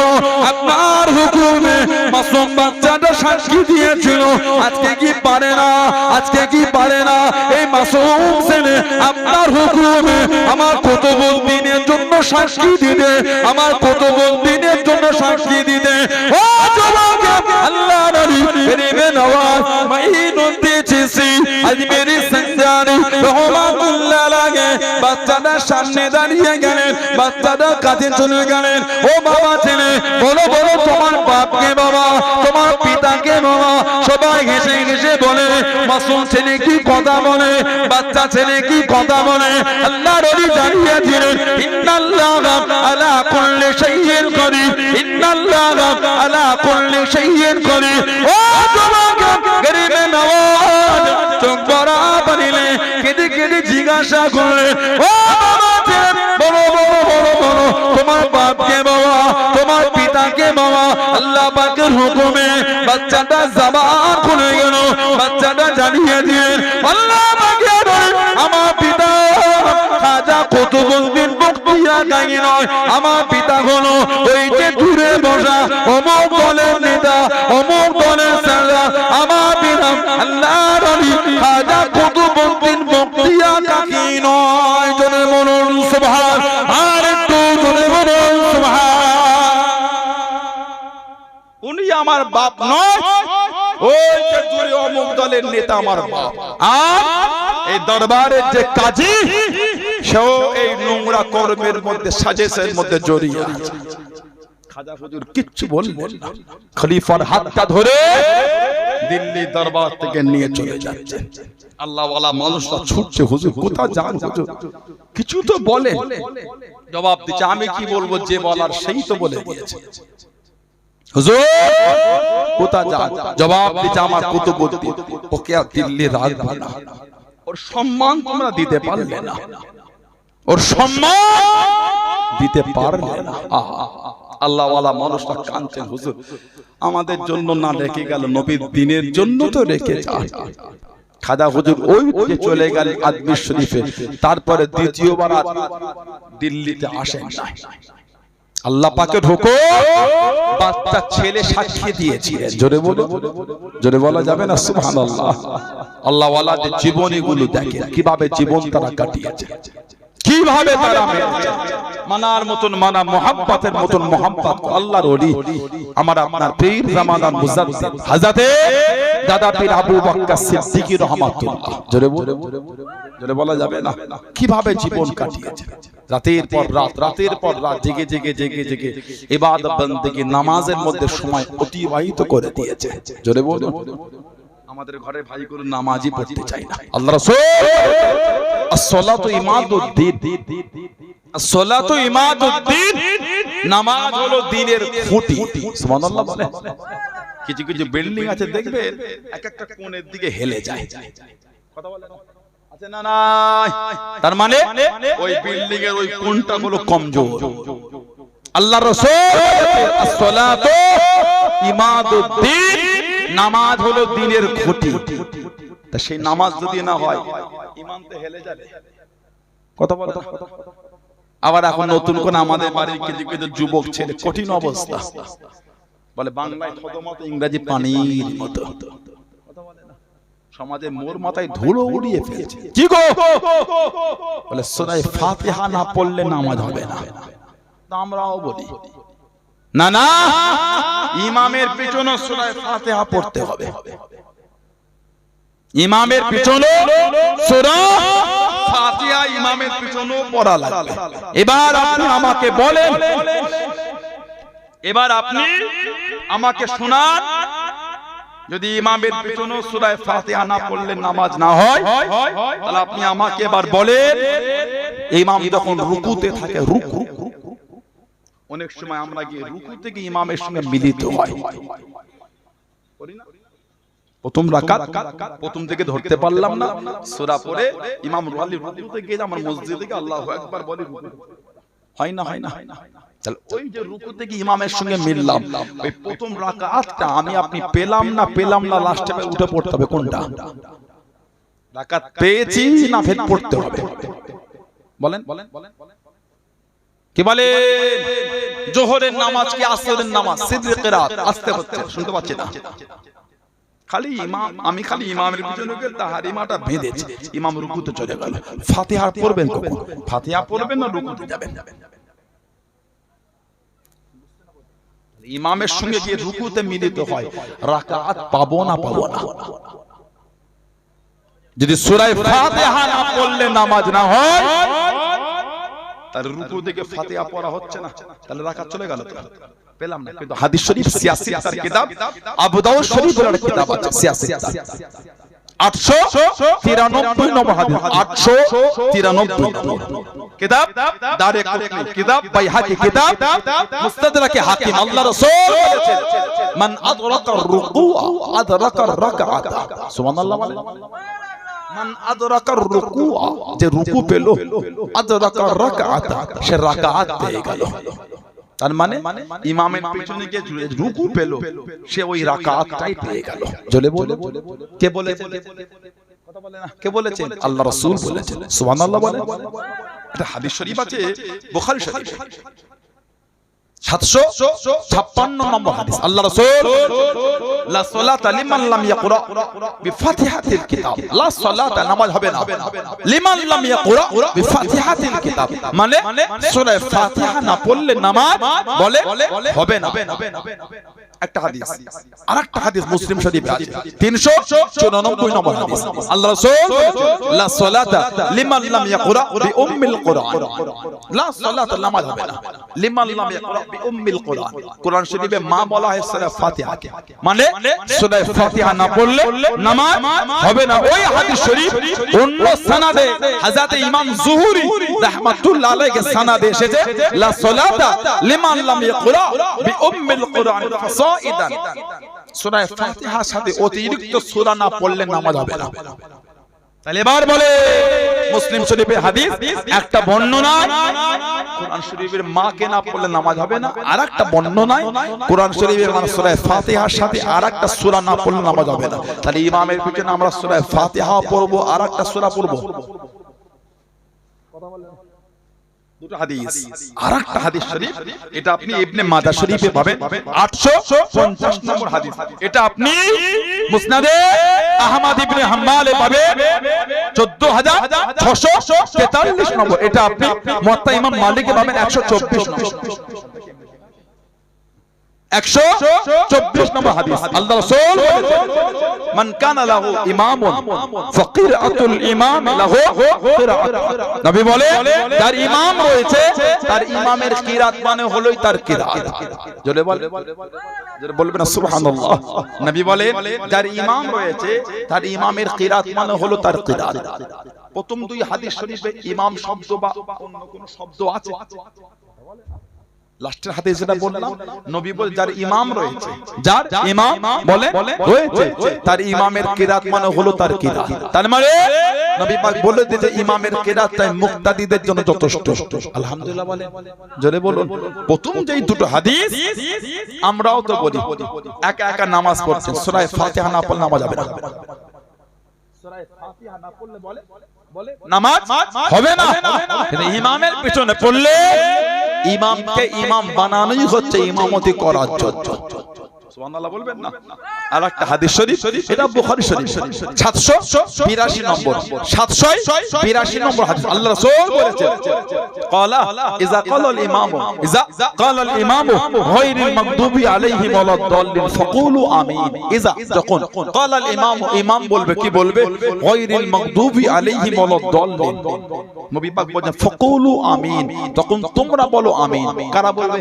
আপনার হুকুমে মাসুম বাচ্চাটা সাক্ষী দিয়েছিল। আজকে কি পারে না? আজকে কি পারে না? এই মাসুম ছেলে আপনার হুকুমে আমার কুতুবউদ্দিনের জন্য সাক্ষী দিতে, আমার কুতুবউদ্দিনের জন্য সাক্ষী দিতে। ও যুবক আল্লাহ নবী গরিবে নওয়াজ মাইনুদ্দিন চিশতি আজমিরি সঞ্জারি রহমাতুল্লাহ আলাইহি বাচ্চাটার সামনে দাঁড়িয়ে গেলেন, বাচ্চাটার কাছে চলে গেলেন। ও বাবা ছেলে, বলো বলো, তোমার বাপকে বাবা, তোমার পিতাকে বাবা। সবাই হেসে হেসে বলে, মাসুম ছেলে কি কথা বলে, বাচ্চা ছেলে কি কথা বলে। আল্লাহ নবী জানিয়ে দিলেন, ইন্নাল্লাহা আলা কুল্লি শাইইন কদির, ইন্নাল্লাহা আলা কুল্লি শাইইন কদির। ও যুবক গরিবে নওয়াজ চোখ বড় বানিলে কেঁদে কেঁদে জিজ্ঞাসা করলে, ও বাবা ছেলে, বলো বলো বলো বলো, তোমার বাপকে বাবা, তোমার পিতাকে বাবা। আল্লাহ পাকের হুকুমে বাচ্চাটা জবান খুলে গেল, বাচ্চাটা জানিয়ে দিলেন, আল্লাহ পাকের আমার পিতা খাজা কুতুবউদ্দিন বখতিয়ার কাকি নয়, আমার পিতা হলো ওই যে দূরে বসা অমুক দলের নেতা, অমুক দলের সারা। আমার পিতা আল্লাহর ওলি খাজা কুতুবউদ্দিন বখতিয়ার কাকি নয়। জোরে বলুন সুবহান, আর একটু জোরে বলুন সুবহান। উনি আমার বাপ নয়, ওই যে দূরে অমুক দলের নেতা আমার বাপ। আর এই দরবারের যে কাজী, সেও এই নোংরা কর্মের মধ্যে, সাজেশের মধ্যে জড়িয়ে আছে। খাজা হুজুর কিচ্ছু বললেন না, খলিফার হাতটা ধরে দিল্লি দরবার থেকে নিয়ে চলে যাচ্ছে। আল্লাহ ওয়ালা মানুষরা ছুটছে, হুজুর কোথায় যান হুজুর, কিছু তো বলে। জবাব দিচ্ছে, আমি কি বলবো, যে বলার সেই তো বলে দিয়েছে। হুজুর কোথায় যান? জবাব দিচ্ছে, আমার কুতুবউদ্দিন, ওকে আর দিল্লি রাখবে না, ওর সম্মান তোমরা দিতে পারলে না, ওর সম্মান দিতে পারলে না। আল্লাহ ওয়ালা মানুষরা কাঁদছেন, হুজুর আমাদের জন্য না রেখে গেল, নবীর দিনের জন্য তো রেখে যায়। খাজা হুজুর ওই যে চলে গেলেন আজমির শরীফে, তারপরে দ্বিতীয়বার দিল্লিতে আসেন না। আল্লাহ পাকের হুকুম, বাচ্চা ছেলে সাক্ষী দিয়েছিলেন। জোরে বলো, জোরে বলা যাবে না সুবহানাল্লাহ। আল্লাহ ওয়ালাদের জীবনীগুলো দেখেন, কিভাবে জীবন তারা কাটিয়েছে, কিভাবে তারা মানার মতন মানা, মোহাব্বতের মতন মোহাব্বত। আল্লাহর ওলি আমার আপনার পীর জামাদার মুজাদ্দিদ হযরতে দাদা পীর আবু বকর সিদ্দিকী রাহমাতুল্লাহ। জোরে বলো, জোরে বলা যাবে না, কিভাবে জীবন কাটিয়েছে। রাতের পর রাত, রাতের পর রাত জেগে জেগে জেগে জেগে ইবাদত বন্দেগী নামাজের মধ্যে সময় অতিবাহিত করে দিয়েছে। জোরে বলো, আমাদের ঘরে ভাইগুলো নামাজই পড়তে চায় না। আল্লাহ রাসূল as-salatu imaduddin, as-salatu imaduddin, নামাজ হলো দ্বীনের খুঁটি। সুবহানাল্লাহ বলে। কিছু কিছু বিল্ডিং আছে দেখবেন এক একটা কোণের দিকে হেলে যায়, কথা বলে আছে না নাই? তার মানে ওই বিল্ডিং এর ওই কোণটা হলো কমজোর। আল্লাহর রাসূল as-salatu ইমাদুদ্দিন, নামাজ হলো দ্বীনের খুঁটি। তা সেই নামাজ যদি না হয় ঈমান তো হেলে যাবে, কথা বলে। আবার এখন নতুন কোন আমাদের বাড়ির কিছু কিছু যুবক ছেলে কঠিন অবস্থা, বলে বাংলায় থতমত, ইংরেজি পানির মতো, কথা বলে না। সমাজে মোর মাথায় ধুলো উড়িয়ে ফেলছে। কি গো? বলে সূরা ফাতিহা না পড়লে নামাজ হবে না। আমরাও বলি না না, ইমামের পিছনে সূরা ফাতিহা পড়তে হবে, ইমামের পিছনে সূরা ফাতিহা ইমামের পিছনে পড়া লাগবে। এবার আপনি আমাকে বলেন, এবার আপনি আমাকে শোনান, যদি ইমামের পিছনে সূরা ফাতিহা না পড়লে নামাজ না হয়, তাহলে আপনি আমাকে এবার বলেন, ইমাম যখন রুকুতে থাকে, রুকু অনেক সময় আমরা গিয়ে রুকু থেকে ইমামের সঙ্গে মিলিত হয়, প্রথম রাকাত প্রথম থেকে ধরতে পারলাম না, সূরা পড়ে ইমাম রুকুতে গিয়ে আমার মসজিদে গিয়ে আল্লাহু আকবার বলি, হয় না? হয় না? তাহলে ওই যে রুকু থেকে ইমামের সঙ্গে মিললাম, ওই প্রথম রাকাতটা আমি আপনি পেলাম না, লাস্টে উঠে পড়তে হবে। কোনটা রাকাত পেয়েছি না ফের পড়তে হবে? বলেন কি বলে? জোহরের নামাজ কি আসরের নামাজ? সিদরে কিরাত আস্তে হচ্ছে, শুনতে পাচ্ছি না। খালি ইমাম, আমি খালি ইমামের পিছনে গিয়ে তাহারিমাটা বেঁধেছি, ইমাম রুকুতে চলে গেল। ফাতিহা পড়বেন কখন? ফাতিহা পড়বেন না রুকুতে যাবেন? ইমামের সঙ্গে গিয়ে রুকুতে মিলিত হয়, রাকাত পাবো না? যদি সূরা ফাতিহা না পড়লে নামাজ না হয়, তার রুকু থেকে ফাতিহা পড়া হচ্ছে না, তাহলে রাকাত চলে গেল, পেলাম না। কিন্তু হাদিস শরীফ সিয়াসিতার কিতাব, আবু দাউদ শরীফের কিতাব আছে সিয়াসিতা, 893 নম্বর হাদিস, 893 কিতাব, দারে কুতনি কিতাব, বাইহাকি কিতাব, মুস্তাদরাক হাকিম। আল্লাহ রাসূল বলেছেন, মান আদরাকা রুকুআ আদরাকা রাকাত। সুবহানাল্লাহ বলেন, মান আদরাকা রুকুআ, যে রুকু পেল, আদরাকা রাকাত, সে রাকাত পেয়ে গেল। তার মানে ইমামের পিছনে গিয়ে রুকু পেল, সে ওই রাকাতটাই পেয়ে গেল। জলে বলে, কে বলেছে? কথা বলে না, কে বলেছেন? আল্লাহ রাসূল বলেছেন। সুবহানাল্লাহ বলেন। এটা হাদিস শরীফ আছে বুখারী শরীফ, 756 নম্বর হাদিস। আল্লাহ রাসূল, লা সালাতা লিমান লাম ইয়াকরা বিফাতিহাতিল কিতাব, লা সালাতা, নামাজ হবে না লিমান লাম ইয়াকরা বিফাতিহাতিল কিতাব, মানে সূরা ফাতিহা না পড়লে নামাজ বলে হবে না। একটা হাদিস, আরেকটা হাদিস মুসলিম শরীফে আছে, 394 নম্বর হাদিস। আল্লাহ রাসূল, লা সালাতা লিমান লাম ইয়াকরা বিউম্মিল কুরআন, লা সালাতা, নামাজ হবে না লিমান লাম ইয়াকরা বিউম্মিল কুরআন। কুরআন শরীফে মা বলা হয় সূরা ফাতিহা, মানে সূরা ফাতিহা না পড়লে নামাজ হবে না। ওই হাদিস শরীফ অন্য সনদে হযরত ইমাম যুহরি রাহমাতুল্লাহ আলাইহি সনদে এসেছে, লা সালাতা লিমান লাম ইয়াকরা বিউম্মিল কুরআন ফাসাইদান, সূরা ফাতিহার সাথে অতিরিক্ত সূরা না পড়লে নামাজ হবে না। তাহলে এবার বলে, মুসলিম শরীফের হাদিস, একটা বর্ণনায় কোরআন শরীফের মাকে না পড়লে নামাজ হবে না, আরেকটা বর্ণনায় কোরআন শরীফের মানে সূরা ফাতিহার সাথে আরেকটা সূরা না পড়লে নামাজ হবে না। তাহলে ইমামের পিছনে আমরা সূরা ফাতিহা পড়বো, আরেকটা সূরা পড়বো। কথা বলেন, দুটো হাদিস। আরেকটা হাদিস শরীফ, এটা আপনি ইবনে মাজাহ শরীফে পাবেন, 850 নম্বর হাদিস। এটা আপনি মুসনাদে আহমদ ইবনে হাম্মালে পাবেন, 14643 নম্বর। এটা আপনি মুওয়াত্তা ইমাম মালিকে পাবেন 124 নম্বর, 124 নম্বর হাদিস। আল্লাহ রাসূল বলেছেন, মান কানা লাহু ইমামুন ফাকিরাতুল ইমাম লাহু কিরাআত। নবী বলে, তার ইমাম রয়েছে, তার ইমামের কিরাত মানে হলোই তার কিরাত। জোরে বলে, জোরে বলবেন সুবহানাল্লাহ। নবী বলে, যার ইমাম রয়েছে, তার ইমামের কিরাত মানে হলো তার কিরাত। প্রথম দুই হাদিস শরীফে ইমাম শব্দ বা অন্য কোন শব্দ আছে? লাস্টের হাদিস যেটা বললাম, নবী বলে যার ইমাম রয়েছে, যার ইমাম বলে রয়েছে, তার ইমামের কিরাত মানে হলো তার কিরাত। তার মানে নবী পাক বলে দিয়েছে ইমামের কিরাত তাই মুক্তাদিদের জন্য যথেষ্ট। আলহামদুলিল্লাহ বলে, জোরে বলুন। প্রথম যেই দুটো হাদিস আমরাও তো বলি, একা একা নামাজ পড়ছেন, সূরা ফাতিহা না পড়লে নামাজ হবে না। সূরা ফাতিহা না পড়লে বলে নামাজ হবে না। কিন্তু ইমামের পিছনে পড়লে ইমামকে ইমাম বানানোই হচ্ছে ইমামতি করার জন্য। সুবহানাল্লাহ বলবেন না? আর একটা হাদিস শরীফ, এটা বুখারী শরীফ 782 নম্বর, 782 নম্বর হাদিস। আল্লাহ রাসূল বলেছেন, ক্বালা ইযা ক্বালাল ইমামু গায়রিল মাগদুবি আলাইহিম ওয়ালাদ-দাল্লিন ফাকুলু আমিন। ইযা যখন ক্বালাল ইমামু, ইমাম বলবে, কি বলবে? গায়রিল মাগদুবি আলাইহিম ওয়ালাদ-দাল্লিন। নবী পাক বলেন ফাকুলু আমিন, তখন তোমরা বলো আমিন। কারা বলবে?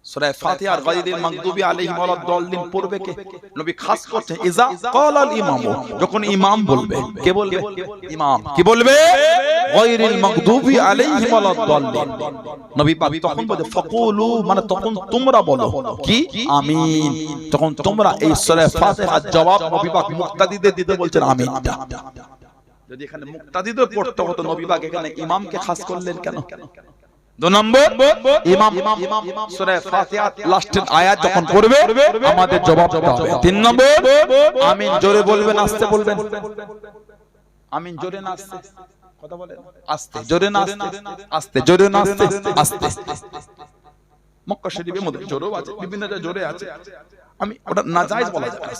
সূরা ফাতিহার গায়রিল মাগদুবি আলাইহিম ওয়ালাদ-দাল্লিন পড়বে কে? নবী খাস করতে ইযা ক্বালাল ইমামু, যখন ইমাম বলবে। কে বলবে? ইমাম। কি বলবে? গায়রিল মাগদুবি আলাইহিম ওয়ালাদ-দাল্লিন। নবী পাক তখন বলে ফাকুলু, মানে তখন তোমরা বলো কি? আমিন। তখন তোমরা এই সূরা ফাতিহার জবাব নবী পাক মুক্তাদিদের দিতে বলছেন আমিনটা। যদি এখানে মুক্তাদিদের পড়তে হতো, নবী পাক এখানে ইমামকে খাস করলেন কেন? 2 নম্বর, ইমাম সূরা ফাতিহার লাস্টের আয়াত যখন পড়বে আমাদের জবাব দিতে হবে। 3 নম্বর, আমিন জোরে বলবেন, আস্তে বলবেন। আমিন জোরে না আস্তে? কথা বলেন। আস্তে, জোরে না আস্তে? আস্তে, জোরে না আস্তে? আস্তে। মক্কা শরীফের মধ্যে জোরেও আছে, বিভিন্ন জায়গায় জোরে আছে। আমি ওটা নাজায়েজ বলা যাবে না,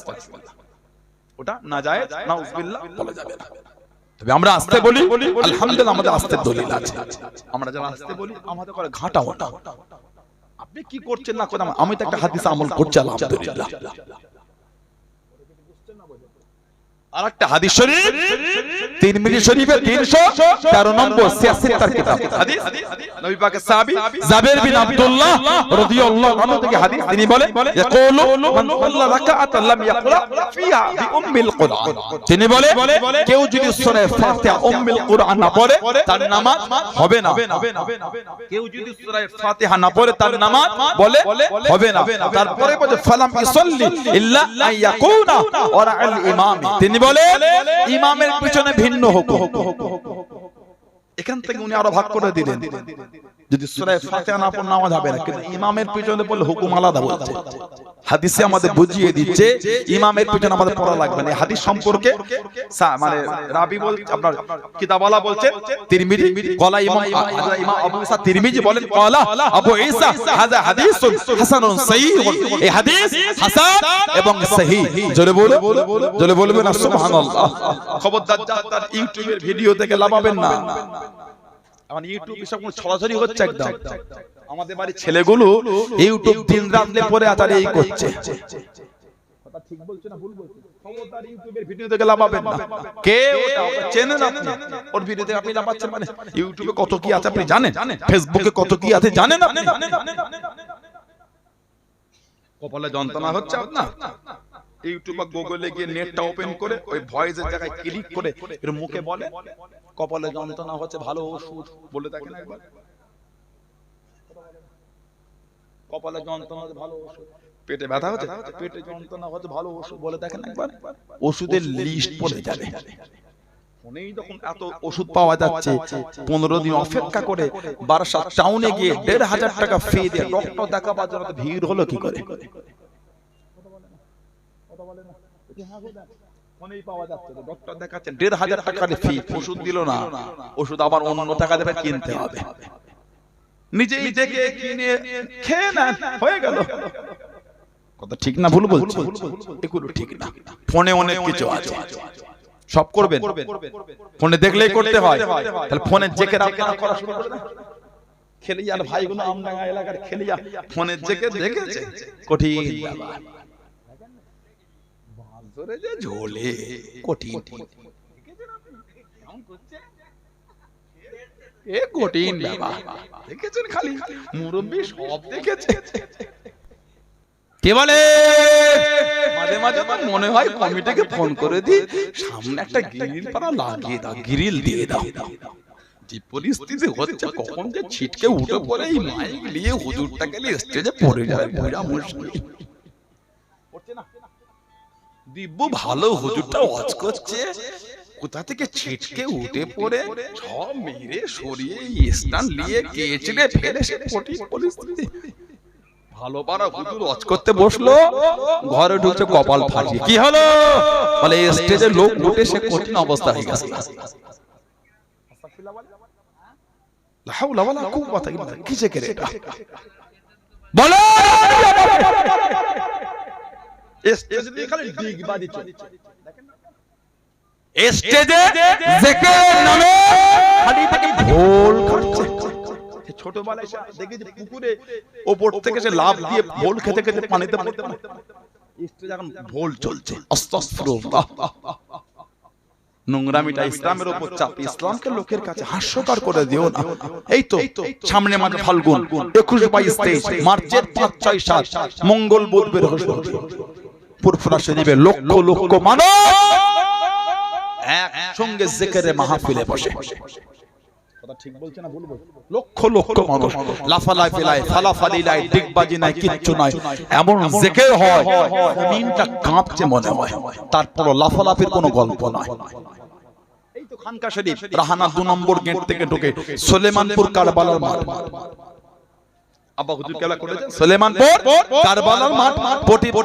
ওটা নাজায়েজ, নাউজুবিল্লাহ বলা যাবে না। তবে আমরা আস্তে বলি, আলহামদুলিল্লাহ আমাদের আস্তে দলিল আছে। আমরা যারা আস্তে বলি আমাদের করে ঘাটা ওটা। আপনি কি করছেন না করেন, আমি তো একটা হাদিসে আমল করছি আলহামদুলিল্লাহ। আরেকটা হাদিস শরীফ তিরমিজি শরীফের 313 নম্বর 86 তার কিতাব হাদিস, নবী পাকের সাহাবী জাবের বিন আব্দুল্লাহ রাদিয়াল্লাহু আনহু থেকে হাদিস, তিনি বলেন ইয়াকুলু মান সাল্লা রাকাআতান লাম ইয়াকরা ফিহা বিউম্মিল কুরআন। তিনি বলে কেউ যদি সূরা ফাতিহা উম্মুল কুরআন না পড়ে তার নামাজ হবে না। কেউ যদি সূরা ফাতিহা না পড়ে তার নামাজ বলে হবে না। তারপরে বলে ফালাম ইসাল্লি ইল্লা আইয়াকুনা ওয়া আল ইমাম। তিনি বলে ইমামের পিছনে ভিন্ন হুকুম। এখান থেকে উনি আরো ভাগ করে দিলেন, যদি সূরা ফাতিহা না পড়লে নামাজ হবে না, কিন্তু ইমামের পিছনে বলে হুকুম আলাদা বলছে। হাদিসে আমাদের বুঝিয়ে দিচ্ছে ইমামের পিছনে আমাদের পড়া লাগবে না। হাদিস সম্পর্কে মানে রাবি বল, আপনার কিতাবওয়ালা বলছেন তিরমিজি, ক্বালা ইমাম আবু ঈসা তিরমিজি বলেন ক্বালা আবু ঈসা হাযা হাদিসুন হাসানুন সহিহ। এই হাদিস হাসান এবং সহিহ। জোরে বলো, জোরে বলবেন না সুবহানাল্লাহ। খবরদার যারা ইউটিউবের ভিডিও থেকে লাভাবেন না। এখন ইউটিউব এসব ছড়াছড়ি হচ্ছে একদম। আমাদের বাড়ির ছেলেগুলো ইউটিউব দিন রাতে পরে আতারে এই করছে। কথা ঠিক বলছে না ভুল বলছে? খবরদার ইউটিউবের ভিডিও থেকে লাভাবেন না। কে ওটা চেনেন আপনি? ওর ভিডিও থেকে আপনি লাভাচ্ছেন মানে? ইউটিউবে কত কি আছে আপনি জানেন? ফেসবুকে কত কি আছে জানেন আপনি? কপালে যন্ত্রণা হচ্ছে আপনার? ইউটিউব বা গুগলে গিয়ে নেটটা ওপেন করে ওই ভয়েসের জায়গায় ক্লিক করে এর মুখে বলে কপালে যন্ত্রণা হচ্ছে ভালো ওষুধ বলে দেখেন একবার। কপালে যন্ত্রণা হচ্ছে ভালো ওষুধ, পেটে ব্যথা হচ্ছে পেটে যন্ত্রণা হচ্ছে ভালো ওষুধ বলে দেখেন একবার। ওষুধের লিস্ট পড়ে যাবে। ফোনেই যখন এত ওষুধ পাওয়া যাচ্ছে, 15 দিন অপেক্ষা করে বারাসাত টাউনে গিয়ে 1,500 টাকা ফি দিয়ে ডক্টর দেখাবার জন্য ভিড় হলো কি করে? ফোনেই পাওয়া যাচ্ছে, ডক্টর দেখাচ্ছেন 1,500 টাকা ফি, ওষুধ দিল না, ওষুধ আবার অন্য টাকা দেবে কিনতে হবে। নিজেই দেখে কিনে খেয়ে নেন, হয়ে গেল। কথা ঠিক না ভুল বলছি? এগুলো ঠিক না। ফোনে অনেক কিছু আছে, সব করবেন ফোনে দেখলেই করতে হয়। তাহলে ফোনে জেকে আপনারা করা শুরু করে দেন। খেলিয়ার ভাইগুলো আমডাঙ্গা এলাকার খেলিয়া ফোনে জেকে দেখেছে কঠিন ব্যাপার। বাজারে যে ঝোলে কঠিন, এ কঠিন ব্যাপার। দেখেছেন খালি মুরব্বি সব দেখেছে। কে বলে মাঝে মাঝে তো মনে হয় কমিটিকে ফোন করে দি, সামনে একটা গ্রিল পারা লাগিয়ে দাও, গ্রিল দিয়ে দাও, যে পরিস্থিতি হচ্ছে কখন যে ছিটকে উঠে পড়ে এই মাইক নিয়ে হুজুরটাকে নিয়ে স্টেজে পড়ে যায় বোঝা মুশকিল। দিব্য ভালো হুজুরটা ওয়াজ করছে, কোথা থেকে ছিটকে উঠে পড়ে সব মেরে সরিয়ে স্টান নিয়ে কেচড়ে ফেলে সে কঠিন পরিস্থিতি। ভালো পারা হুজুর ওয়াজ করতে বসলো, ঘরে ঢুকছে কপাল ফাটিয়ে। কি হলো বলে স্টেজে লোক উঠে সে কঠিন অবস্থা হয়ে গেছে। লা হাওলা ওয়ালা কুওয়াতা ইল্লা বিল্লাহ। কিসে করে এটা বলো? স্টেজে দিয়ে খালি ডিগবাজি চলছে, দেখেন না স্টেজে জিকির নামে খালি থেকে ভোল খাচ্ছে। ছোটবেলায় দেখেছি পুকুরে ওপর থেকে সে লাফ দিয়ে ভোল খেতে খেতে পানিতে পড়তে, স্টেজে এখন ভোল চলছে। আস্তাগফিরুল্লাহ। নোংরামিটা ইসলামের উপর চাপ। ইসলামকে লোকের কাছে হাস্যকর করে দিও না। এই তো সামনে মাঝে ফাল্গুন 21, 22, 23 মার্চের 5, 6, 7 মঙ্গল বুধ বৃহস্পতি ফুরফুরা শরীফে লক্ষ লক্ষ মানুষ একসঙ্গে জিকিরে মাহফিলে বসে। কথা ঠিক বলছে না ভুল বলছে? লক্ষ লক্ষ মানুষ লাফালাফি লাই, ফালাফালি লাই, ডিগবাজি নাই, কিচ্ছু নাই, এমন জিকির হয় জমিনটা কাঁপছে মনে হয়। তারপর লাফালাফির কোনো গল্প নয়। এই তো খানকা শরীফ রাহানা 2 নম্বর গেট থেকে ঢুকে সুলেমানপুর কারবালার মাঠ। আব্বা হুজুর কেলা করেছেন সুলেমানপুর কারবালার মাঠ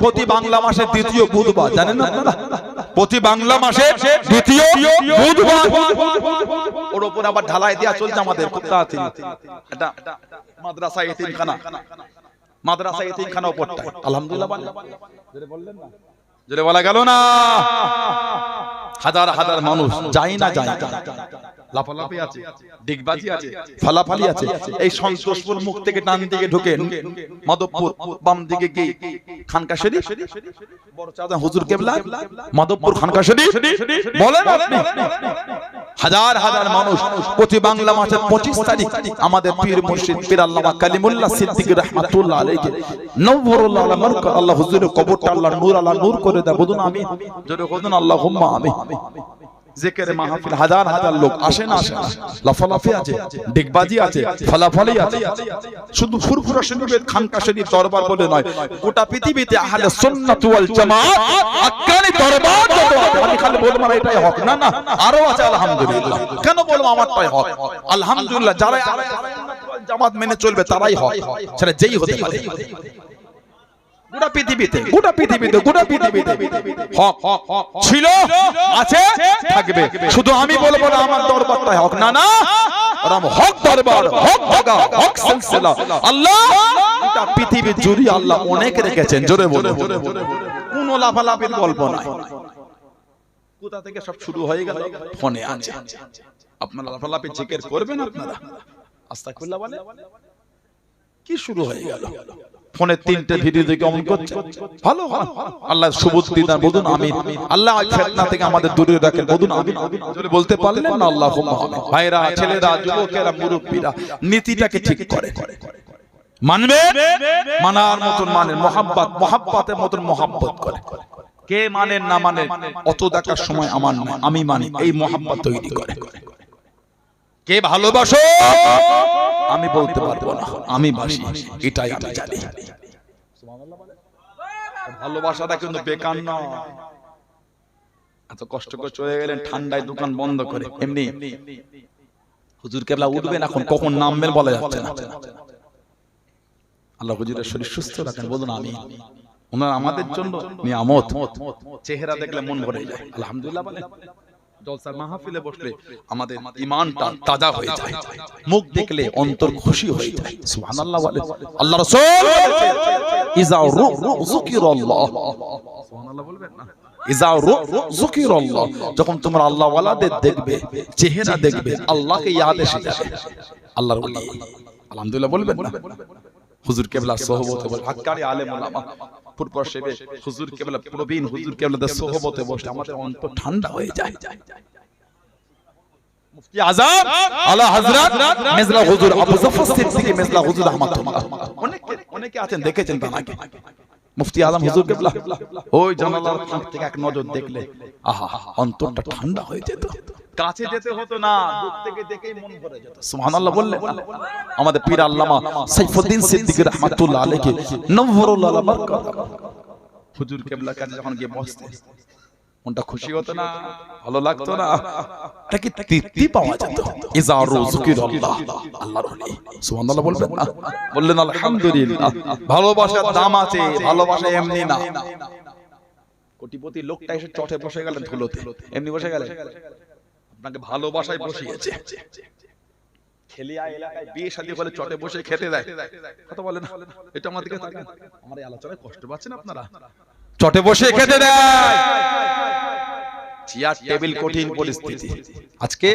প্রতি বাংলা মাসের দ্বিতীয় বুধবার, জানেন না আপনারা? প্রতি বাংলা মাসের দ্বিতীয় বুধবার ওর উপর আবার ঢালাই দেয়া চলছে আমাদের। কোথা আছে এটা? মাদ্রাসা এতিমখানা, মাদ্রাসা এতিমখানা উপরটা। আলহামদুলিল্লাহ জোরে বললেন না? জোরে বলা গেল না? হাজার হাজার মানুষ যায় না যায়, লাফালাফি আছে, ডিগবাজি আছে, ফালাফালি আছে। এই সন্তোষপুর মুখ থেকে ডান দিকে ঢুকে মাধবপুর, বাম দিকে গিয়ে খানকা শরীফ, বড় চাচা হুজুর কেবলা মাধবপুর খানকা শরীফ। বলেন আপনি হাজার হাজার মানুষ প্রতি বাংলা মাসের 25 তারিখ আমাদের পীর মুর্শিদ পীর আল্লামা কালিমুল্লাহ সিদ্দিকী রাহমাতুল্লাহ আলাইহি নওয়ারুল্লাহ আলা মারকাত, আল্লাহ হুজুরের কবরটা আল্লাহ নূর আলা নূর করে দেয়। বলুন আমিন, জোরে বলুন আল্লাহুম্মা আমিন। জিকিরে মাহফিল হাজার হাজার লোক আসে না আসে না, লাফালাফি আছে, ডিগবাজি আছে, ফালাফালি আছে। শুধু ফুরফুরা শরীফের খানকা শরীফ দরবার বলে নয়, গোটা পৃথিবীতে আহলে সুন্নাত ওয়াল জামাত আক্কানি দরবার যত আছে, আমি খালি বলবো না এটাই হক, না না আরো আছে আলহামদুলিল্লাহ। কেন বলবো আমারটাই হক? আলহামদুলিল্লাহ, যারা জামাত মেনে চলবে তারাই হক, সেটা যেই হতে পারে। গোটা পৃথিবীতে হক ছিল, আছে, থাকবে। শুধু আমি বলবো না আমার দরবারটাই হক, না না, হক দরবার, হক জায়গা, হক সিলসিলা আল্লাহ গোটা পৃথিবী জুড়ে আল্লাহ অনেক রেখেছেন। জোরে বলো, কোন লাফালাফির গল্প নাই। কোথা থেকে সব শুরু হয়ে গেল? ফোনে আছে। আপনারা লাফালাফি জিকির করবেন, আপনারা আস্তাগফিরুল্লাহ বলে কি শুরু হয়ে গেল? ফোনে 3টে ভিডিও দেখে অমন করছে। ভালো আল্লাহ সুবুদ্ধি দান, বলুন আমিন। আল্লাহ ফিতনা থেকে আমাদের দূরে রাখেন, বলুন আমিন। যদি বলতে পারলেন না আল্লাহুম্মা আমিন। ভাইরা, ছেলেরা, যুবকেরা, মুরব্বিরা নীতিটাকে ঠিক করে মানবে, মানার মতন মানেন, মহাব্বতের মতন মহাব্বত করে। কে মানেন না মানেন অত দেখার সময় আমার নয়, আমি মানি। এই মহাব্বত তৈরি করে। কে ভালোবাসো আমি বলতে পারবো না, আমি বাসি, এটাই আমি জানি। ভালোবাসাটা কিন্তু বেকার না। এত কষ্ট করে চলে গেলেন ঠান্ডায় দোকান বন্ধ করে, এমনি হুজুর কেবলা উঠবেন, এখন কখন নামবেন বলা যাচ্ছে না। আল্লাহ হুজুরের শরীর সুস্থ রাখেন, বলুন আমিন। ওনার আমাদের জন্য নিয়ামত। চেহারা দেখলে মন ভরে যায়। আলহামদুলিল্লাহ বলেন। জলসার মাহফিলে বসলে আমাদের ঈমানটা তাজা হয়ে যায়, মুখ দেখলে অন্তর খুশি হয়ে যায়। সুবহানাল্লাহ বলেন। আল্লাহ রাসূল বলেছেন ইযা যুকিরাল্লাহ, সুবহানাল্লাহ বলবেন না? ইযা যুকিরাল্লাহ, যখন তোমরা আল্লাহ ওয়ালাদের দেখবে, চেহারা দেখবে, আল্লাহকে ইয়াদ এসে যাবে। আল্লাহর ওলি, আলহামদুলিল্লাহ বলবেন না? হুজুর কেবলা সোহবতে বসে, হাক্কানি আলেম উলামা পূর্বশেবে হুজুর কেবলা, প্রবীণ হুজুর কেবলাদের সোহবতে বসে আমাদের অন্তর ঠান্ডা হয়ে যায়। মুফতি আযম আলা হযরত মিজলা হুজুর আবু জাফর সিদ্দিকী মিজলা হুজুর রাহমাতুল্লাহ, অনেকে আছেন দেখেছেন তাকে। মুফতি আযম হুজুর কেবলা ওই জানালার ফাঁক থেকে এক নজর দেখলে আহা অন্তরটা ঠান্ডা হয়ে যেত। কাছে যেতে হতো না, দূর থেকে দেখেই মন ভরে যেত। সুবহানাল্লাহ বললে আমাদের পীর আল্লামা সাইফুদ্দিন সিদ্দিকী রাহমাতুল্লাহ আলাইহি নওয়ারুল্লাহ বারাকাত হুজুর কিবলার কাছে যখন গিয়ে বসতেন মনটা খুশি হতো না, ভালো লাগতো না, এটা কি তৃপ্তি পাওয়া যেত। ইজা রুযকিরাল্লাহ, আল্লাহর ওলি সুবহানাল্লাহ বলবেন না, বললেন আলহামদুলিল্লাহ। ভালোবাসার দাম আছে, ভালোবাসা এমনি না। কোটিপতি লোকটা এসে চটে বসে গেলেন ধুলোতে, এমনি বসে গেলেন, আপনাকে ভালোবাসায় বসিয়েছে। খেলিয়া এলাকায় বিয়ে শাদী হলে চটে বসে খেতে দেয়, কথা বলে না, এটা আমার দিকে তাকান। আমার এই আলোচনায় কষ্ট পাচ্ছেন আপনারা? চটে বসে খেতে দেয়, চেয়ার টেবিল কঠিন পরিস্থিতি। আজকে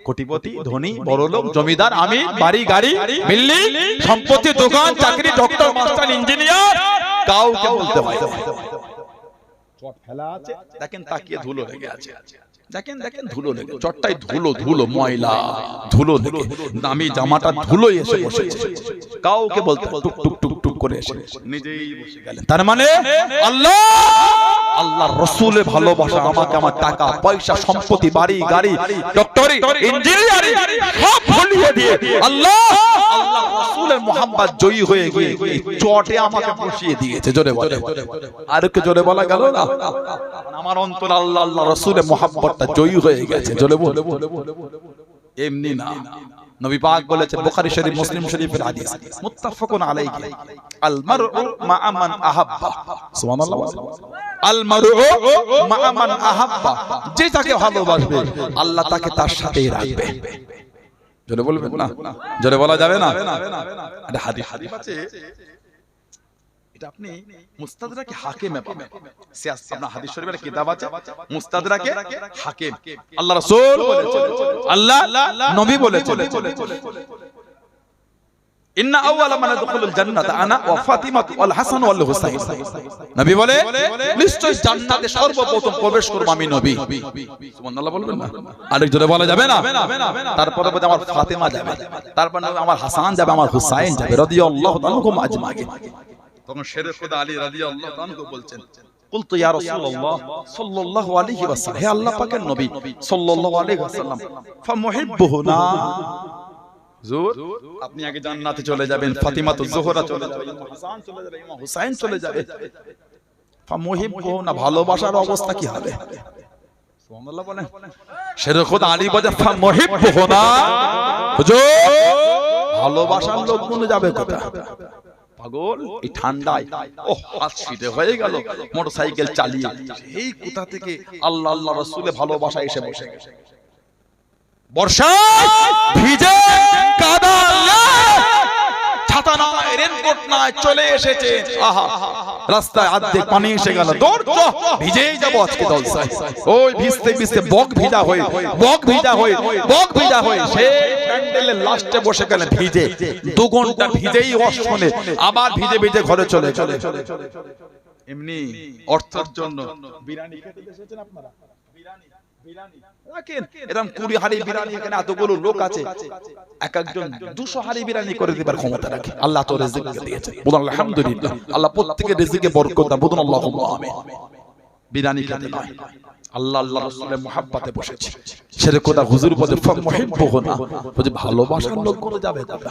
কোটিপতি, ধনী, বড়লোক, জমিদার, আমি বাড়ি গাড়ি বিল্ডিং সম্পত্তি, দোকান, চাকরি, ডক্টর, মাস্টার, ইঞ্জিনিয়ার, কাউকে বলতে হয় না। চট ফেলা আছে, দেখেন তাকিয়ে ধুলো লেগে আছে, দেখেন দেখেন ধুলো লেগে, চটটাই ধুলো ধুলো, ময়লা ধুলো লেগে, দামি জামাটা ধুলো এসে বসেছে, কাউকে বলতে টুক টুক টুক টুক করে এসে নিজেই বসে গেলেন। তার মানে আল্লাহ, আল্লাহর রাসূলের ভালোবাসা আমাকে আমার টাকা পয়সা সম্পত্তি বাড়ি গাড়ি ডক্টরি ইঞ্জিনিয়ারিং সব ভুলিয়ে দিয়ে আল্লাহ, আল্লাহর রাসূলের মোহাম্মত জয়ী হয়ে গিয়ে চটে আমাকে বসিয়ে দিয়েছে। জোরে বলে, আর কি জোরে বলা গেল না? আমার অন্তর আল্লাহ আল্লাহর রাসূলের মোহাম্মতটা জয়ী হয়ে গেছে। জোরে বলে, এমনি না। নবী পাক বলেছেন, বুখারী শরীফ, মুসলিম শরীফের হাদিস, মুত্তাফাকুন আলাইহি, আল মারউ মা'a মান আহাব্বা। সুবহানাল্লাহ। আল মারউ মা'a মান আহাব্বা, যে যাকে ভালোবাসবে আল্লাহ তাকে তার সাথেই রাখবে। জোরে বলবেন না? জোরে বলা যাবে না? এটা হাদিস আছে, এটা আপনি মুস্তাদরাকে হাকিমে পাবেন। আপনার হাদিস শরীফের কিতাব আছে মুস্তাদরাকে হাকিম। আল্লাহ রাসূল বলেছেন, আল্লাহ নবী বলেছেন, ইন্না আউয়ালা মান ইয়াদখুলুল জান্নাতা আনা ওয়া ফাতিমা ওয়াল হাসান ওয়াল হুসাইন। নবী বলে, নিশ্চয় জান্নাতে সর্বপ্রথম প্রবেশ করব আমি নবী। সুবহানাল্লাহ বলবেন না? আরেক জোরে বলা যাবে না? তারপরে বলে আমার ফাতিমা যাবে, তারপর আমার হাসান যাবে, আমার হুসাইন যাবে রাদিয়াল্লাহু তাআলাহুম আজমাইন। তখন শেরে খুদা আলী রাদিয়াল্লাহু তাআলা বলছেন, কুলতু ইয়া রাসূলুল্লাহ সাল্লাল্লাহু আলাইহি ওয়াসাল্লাম, হে আল্লাহ পাকের নবী সাল্লাল্লাহু আলাইহি ওয়াসাল্লাম, ফামুহিব্বুহুনা, হুজুর আপনি আগে জান্নাতে চলে যাবেন, ফাতিমাতু যোহরা চলে যাবে, ইমাম হাসান চলে যাবে, ইমাম হুসাইন চলে যাবে, ফামুহিব্বুহুনা, ভালোবাসার অবস্থা কি হবে? সুবহানাল্লাহ বলেন। শেরে খুদা আলী বলে, ফামুহিব্বুহুনা, হুজুর ভালোবাসার লোকগুলো যাবে কোথায়? পাগল, এই ঠান্ডায় ও হাত শীতে হয়ে গেল, মোটরসাইকেল চালিয়ে এই কোথা থেকে আল্লাহ আল্লাহ রাসূলের ভালোবাসা এসে বসে গেছে। বর্ষা ভিজে কাদা, ছাতা নাই, রেনকোট নাই, চলে এসেছে, আহা রাস্তায় অর্ধেক পানি এসে গেল, দৌড় ভিজেই যাব আজকে জলসায়। ওই ভিজতে ভিজতে বক ভিজা হয়ে, বক ভিজা হয়ে, বক ভিজা হয়ে সেই প্যান্ডেলের লাস্টে বসে গেলেন ভিজে, 2 ঘন্টা ভিজেই অশনে, আবার ভিজে ভিজে ঘরে চলে চলে। এমনি অর্থের জন্য বিরিয়ানি খেতে এসেছেন আপনারা, বিরিয়ানি বিরিয়ানি রাখেন, এরকম 20 হাড়ি বিরিয়ানি, এখানে এতগুলো লোক আছে, এক একজন 200 হাড়ি বিরিয়ানি করে দিবার ক্ষমতা রাখে। আল্লাহ তো রিজিক দিয়েছে, বলুন আলহামদুলিল্লাহ। আল্লাহ প্রত্যেকের রিজিকে বরকত দান, বলুন আল্লাহুম্মা আমিন। বিরিয়ানি খেতে নয়, আল্লাহ আল্লাহ রাসূলের মুহাব্বতে বসেছে। শেরে খোদা হুজুর বলে, ফামুহিব্বুহুনা, বলে ভালোবাসার লোকগুলো যাবে যাবে।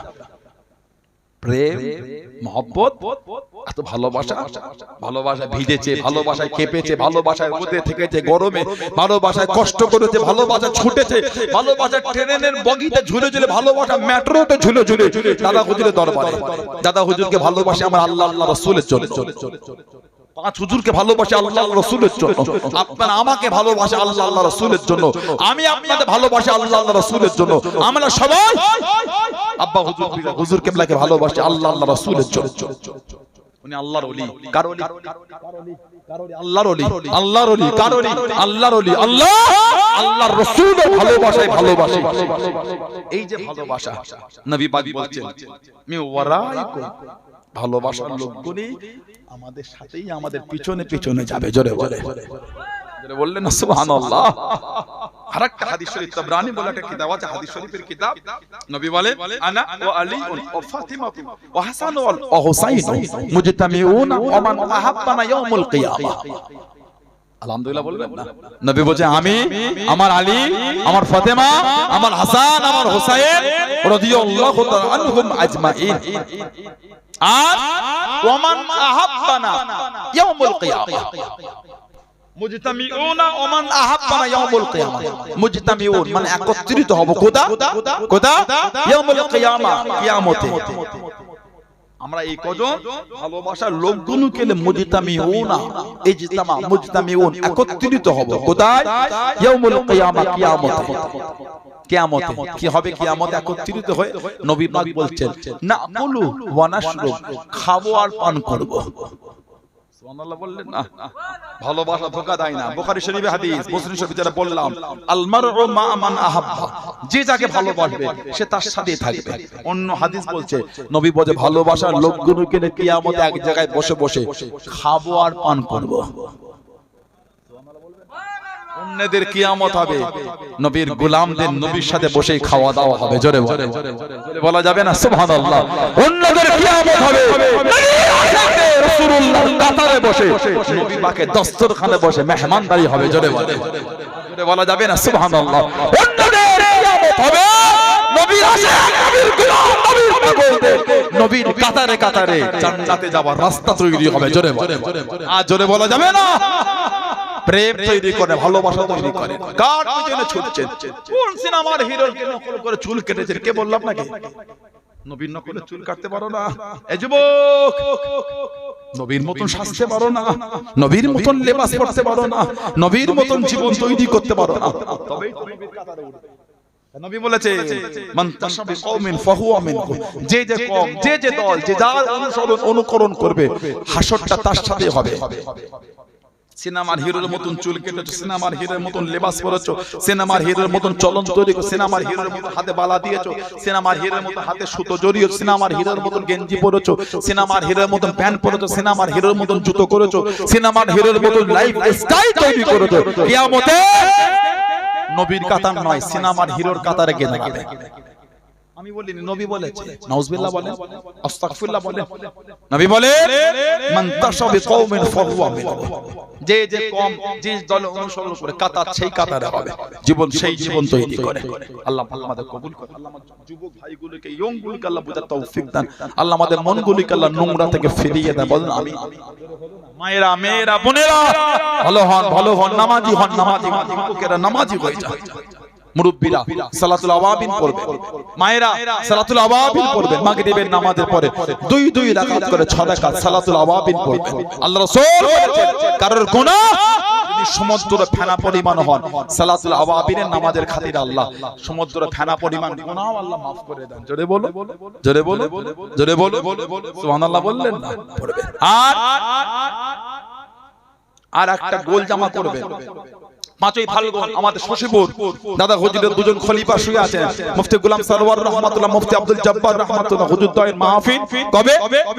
প্রেম মহব্বত, এত ভালোবাসা, ভালোবাসা ভিজেছে, ভালোবাসায় কেঁপেছে, ভালোবাসায় রোদে থেকেছে, গরমে ভালোবাসায় কষ্ট করেছে, ভালোবাসা ছুটেছে, ভালোবাসা ট্রেনের বগিতে ঝুলে ঝুলে, ভালোবাসা মেট্রোতে ঝুলে ঝুলে দাদা হুজুরের দরবারে, দাদা হুজুরকে ভালোবাসে আমার আল্লাহ আল্লাহ রাসূলের জন্য, 5 হুজুরকে ভালোবাসে আল্লাহ আল্লাহ রাসূলের জন্য, আপনারা আমাকে ভালোবাসে আল্লাহ আল্লাহ রাসূলের জন্য, আমি আপনাদের ভালোবাসি আল্লাহ আল্লাহ রাসূলের জন্য, আমরা সবাই আব্বা হুজুর হুজুর কিবলাকে ভালোবাসে আল্লাহ আল্লাহ রাসূলের জন্য। উনি আল্লাহর ওলি, কার ওলি? আল্লাহর ওলি, আল্লাহর ওলি, কার ওলি? আল্লাহর ওলি। আল্লাহ আল্লাহর রাসূলের ভালোবাসায় ভালোবাসে। এই যে ভালোবাসা, নবী পাক বলছেন, মি ওয়ারাইকুম, ভালোবাসার লোকগুলি আমাদের সাথেই আমাদের পিছনে পিছনে যাবে। জোরে বলে, জোরে বললেন না সুবহানাল্লাহ। আরেকটা হাদিস শরীফ তাবরানী বলে একটা কিতাব আছে, হাদিস শরীফের কিতাব, নবী বলে, আনা ওয়া আলী ওয়া ফাতিমা ওয়া হাসান ওয়া হুসাইন মুজতামিউনা ওয়া মান আহাব্বানা ইয়াউমুল কিয়ামাহ। আলহামদুলিল্লাহ বলবেন না? নবী বলছে আমি, আমার আলী, আমার ফাতেমা, আমার হাসান, আমার হুসাইন রাদিয়াল্লাহু তাআলা আনহুম আজমাইন। আর ওমান আহাব্বানা ইয়াউমুল কিয়ামাহ, মুজতামিউনা ওমান আহাব্বানা ইয়াউমুল কিয়ামাহ। মুজতামিউন মানে একত্রিত হব কোথা কোথা? ইয়াউমুল কিয়ামাহ, কিয়ামতে। আমরা এই কজন ভালোবাসার লোকগুলো কেলে মুজতামিউনা, ইজতামা মুজতামিউন একত্রিত হব কোথায়? ইয়াউমুল কিয়ামাহ, কিয়ামতে। কিয়ামতে কি হবে? কিয়ামতে একত্রিত হয়ে নবী পাক বলছেন নাকুলু ওয়া নাশরু, খাবো আর পান করব। সুবহানাল্লাহ বললেন না? ভালোবাসা ধোঁকা দেয় না। বুখারী শরীফে হাদিস, মুসলিম শরীফে যেটা বললাম, আল মারউ মা মান আহাব্বা, যে যাকে ভালোবাসবে সে তার সাথেই থাকবে। অন্য হাদিস বলছে নবী বলে ভালোবাসার লোকগুলোকে কিয়ামতে এক জায়গায় বসে বসে খাবো আর পান করব। অন্যদের কিয়ামত হবে, নবীর গোলামদের নবীর সাথে বসেই খাওয়া দাওয়া হবে। জোরে বলা যাবে না সুবহানাল্লাহ? অন্যদের কিয়ামত হবে রাসূলুল্লাহর কাতারে বসে, নবী পাকের দস্তরখানে বসে মেহমানদারি হবে। জোরে বলা যাবে না সুবহানাল্লাহ? অন্যদের কিয়ামত হবে নবীর আশিক, নবীর গোলাম, নবীর পাগলদের নবীর কাতারে কাতারে জান্নাতে যাওয়ার রাস্তা তৈরি হবে। জোরে আর জোরে বলা যাবে না? প্রেম তৈরি করে, ভালোবাসা তৈরি করে। কার পিছনে ছুটছেন? কোন সিনেমার হিরোর নকল করে চুল কেটেছেন? কে বলল আপনাকে? নবীর নকলে চুল কাটতে পারো না? এই যুবক, নবীর মতন সাজতে পারো না, নবীর মতন লেবাস পরতে পারো না, নবীর মতন জীবন তৈরি করতে পারো না, তবেই তো নবীর কাতারে উঠবে। নবী বলেছে মান তাশাবি কওমিন ফাহুয়া মিনহুম, যে যে কওম, যে যে দল, যে যার অনুকরণ করবে হাসরটা তার সাথে হবে। সিনেমার হিরোর মতন চুল কেটেছো, সিনেমার হিরোর মতন লেবাস পরেছো, সিনেমার হিরোর মতন চলন তৈরি করো, সিনেমার হিরোর মতন হাতে বালা দিয়েছো, সিনেমার হিরোর মতন হাতে সুতো জড়িয়েছো, সিনেমার হিরোর মতন গেঞ্জি পরেছো, সিনেমার হিরোর মতন প্যান্ট পরেছো, সিনেমার হিরোর মতন জুতো করেছো, সিনেমার হিরোর মতন লাইফ স্টাইল তৈরি করেছো, কিয়ামতে নবীর কাতার নয়, সিনেমার হিরোর কাতারে গিয়ে দাঁড়াবে। আমি বলিনি, নবী বলেছে। নাউজুবিল্লাহ বলেন, আস্তাগফিরুল্লাহ বলেন। নবী বলে মান তাশাবি কওমিন ফাহুয়া মিনহুম, যে যে কওম যে দল অনুসরণ করে কাতার সেই কাতারে হবে, জীবন সেই জীবন তৈরি করে। আল্লাহ আমাদের কবুল করে। আল্লাহ আমাদের যুবক ভাইগুলোকে, ইয়ং গুলোকে আল্লাহ বুঝার তৌফিক দান। আল্লাহ আমাদের মনগুলোকে আল্লাহ নোংরা থেকে ফিরিয়ে দেন। বলেন আমিন। মায়েরা, মেয়েরা, বোনেরা ভালো হন, ভালো হন, নামাজি হন, নামাজি হন, যুবকেরা নামাজি হয়ে যান। মুরব্বিরা সালাতুল আওয়াবিন পড়বেন, মায়েরা সালাতুল আওয়াবিন পড়বেন, মাগরিবের নামাজের পরে দুই দুই রাকাত করে 6 রাকাত সালাতুল আওয়াবিন পড়বেন। আল্লাহ রাসূল বলেছেন কারোর গুনাহ যদি সমুদ্র ফেনা পরিমাণ হন, সালাতুল আওয়াবিনের নামাজের খাতিরে আল্লাহ সমুদ্র ফেনা পরিমাণ গুনাহ আল্লাহ maaf করে দেন। জোরে বলো, জোরে বলো, জোরে বলো, সুবহানাল্লাহ বললেন না? পড়বেন। আর একটা গোল জামা করবেন। 5ই ফাল্গুন আমাদের শশীপুর দাদা হুজুরের দুজন খলিফা শুয়ে আছেন, মুফতি গোলাম সরওয়ার রাহমাতুল্লাহ, মুফতি আব্দুল জব্বার রাহমাতুল্লাহ, হুজুর দয়ের মাহফিল কবে?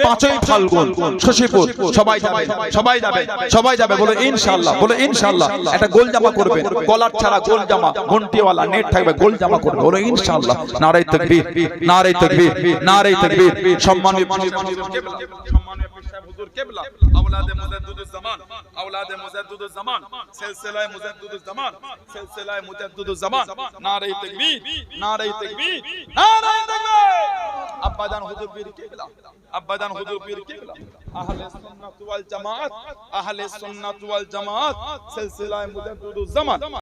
5ই ফাল্গুন শশীপুর। সবাই যাবে, সবাই যাবে, সবাই যাবে। বলে ইনশাআল্লাহ, বলে ইনশাআল্লাহ। একটা গোল জামা করবেন, কলার ছাড়া গোল জামা, ঘন্টিওয়ালা নেট থাকবে, গোল জামা করবে। বলে ইনশাআল্লাহ। নারে তাকবীর, নারে তাকবীর, নারে তাকবীর। সম্মানিত সম্মানিত হুজুর কিবলা, আওলাদে মুজাদ্দিদুজ জামান, আওলাদে মুজাদ্দিদুজ জামান, সিলসিলায়ে মুজাদ্দিদুজ জামান, সিলসিলায়ে মুজাদ্দিদুজ জামান। নারে তাকবীর, নারে তাকবীর, নারে তাকবীর। আব্বাজান হুজুর পীর কিবলা, আব্বাজান হুজুর পীর কিবলা, আহলে সুন্নাত ওয়াল জামাত, আহলে সুন্নাত ওয়াল জামাত, সিলসিলায়ে মুজাদ্দিদুজ জামান।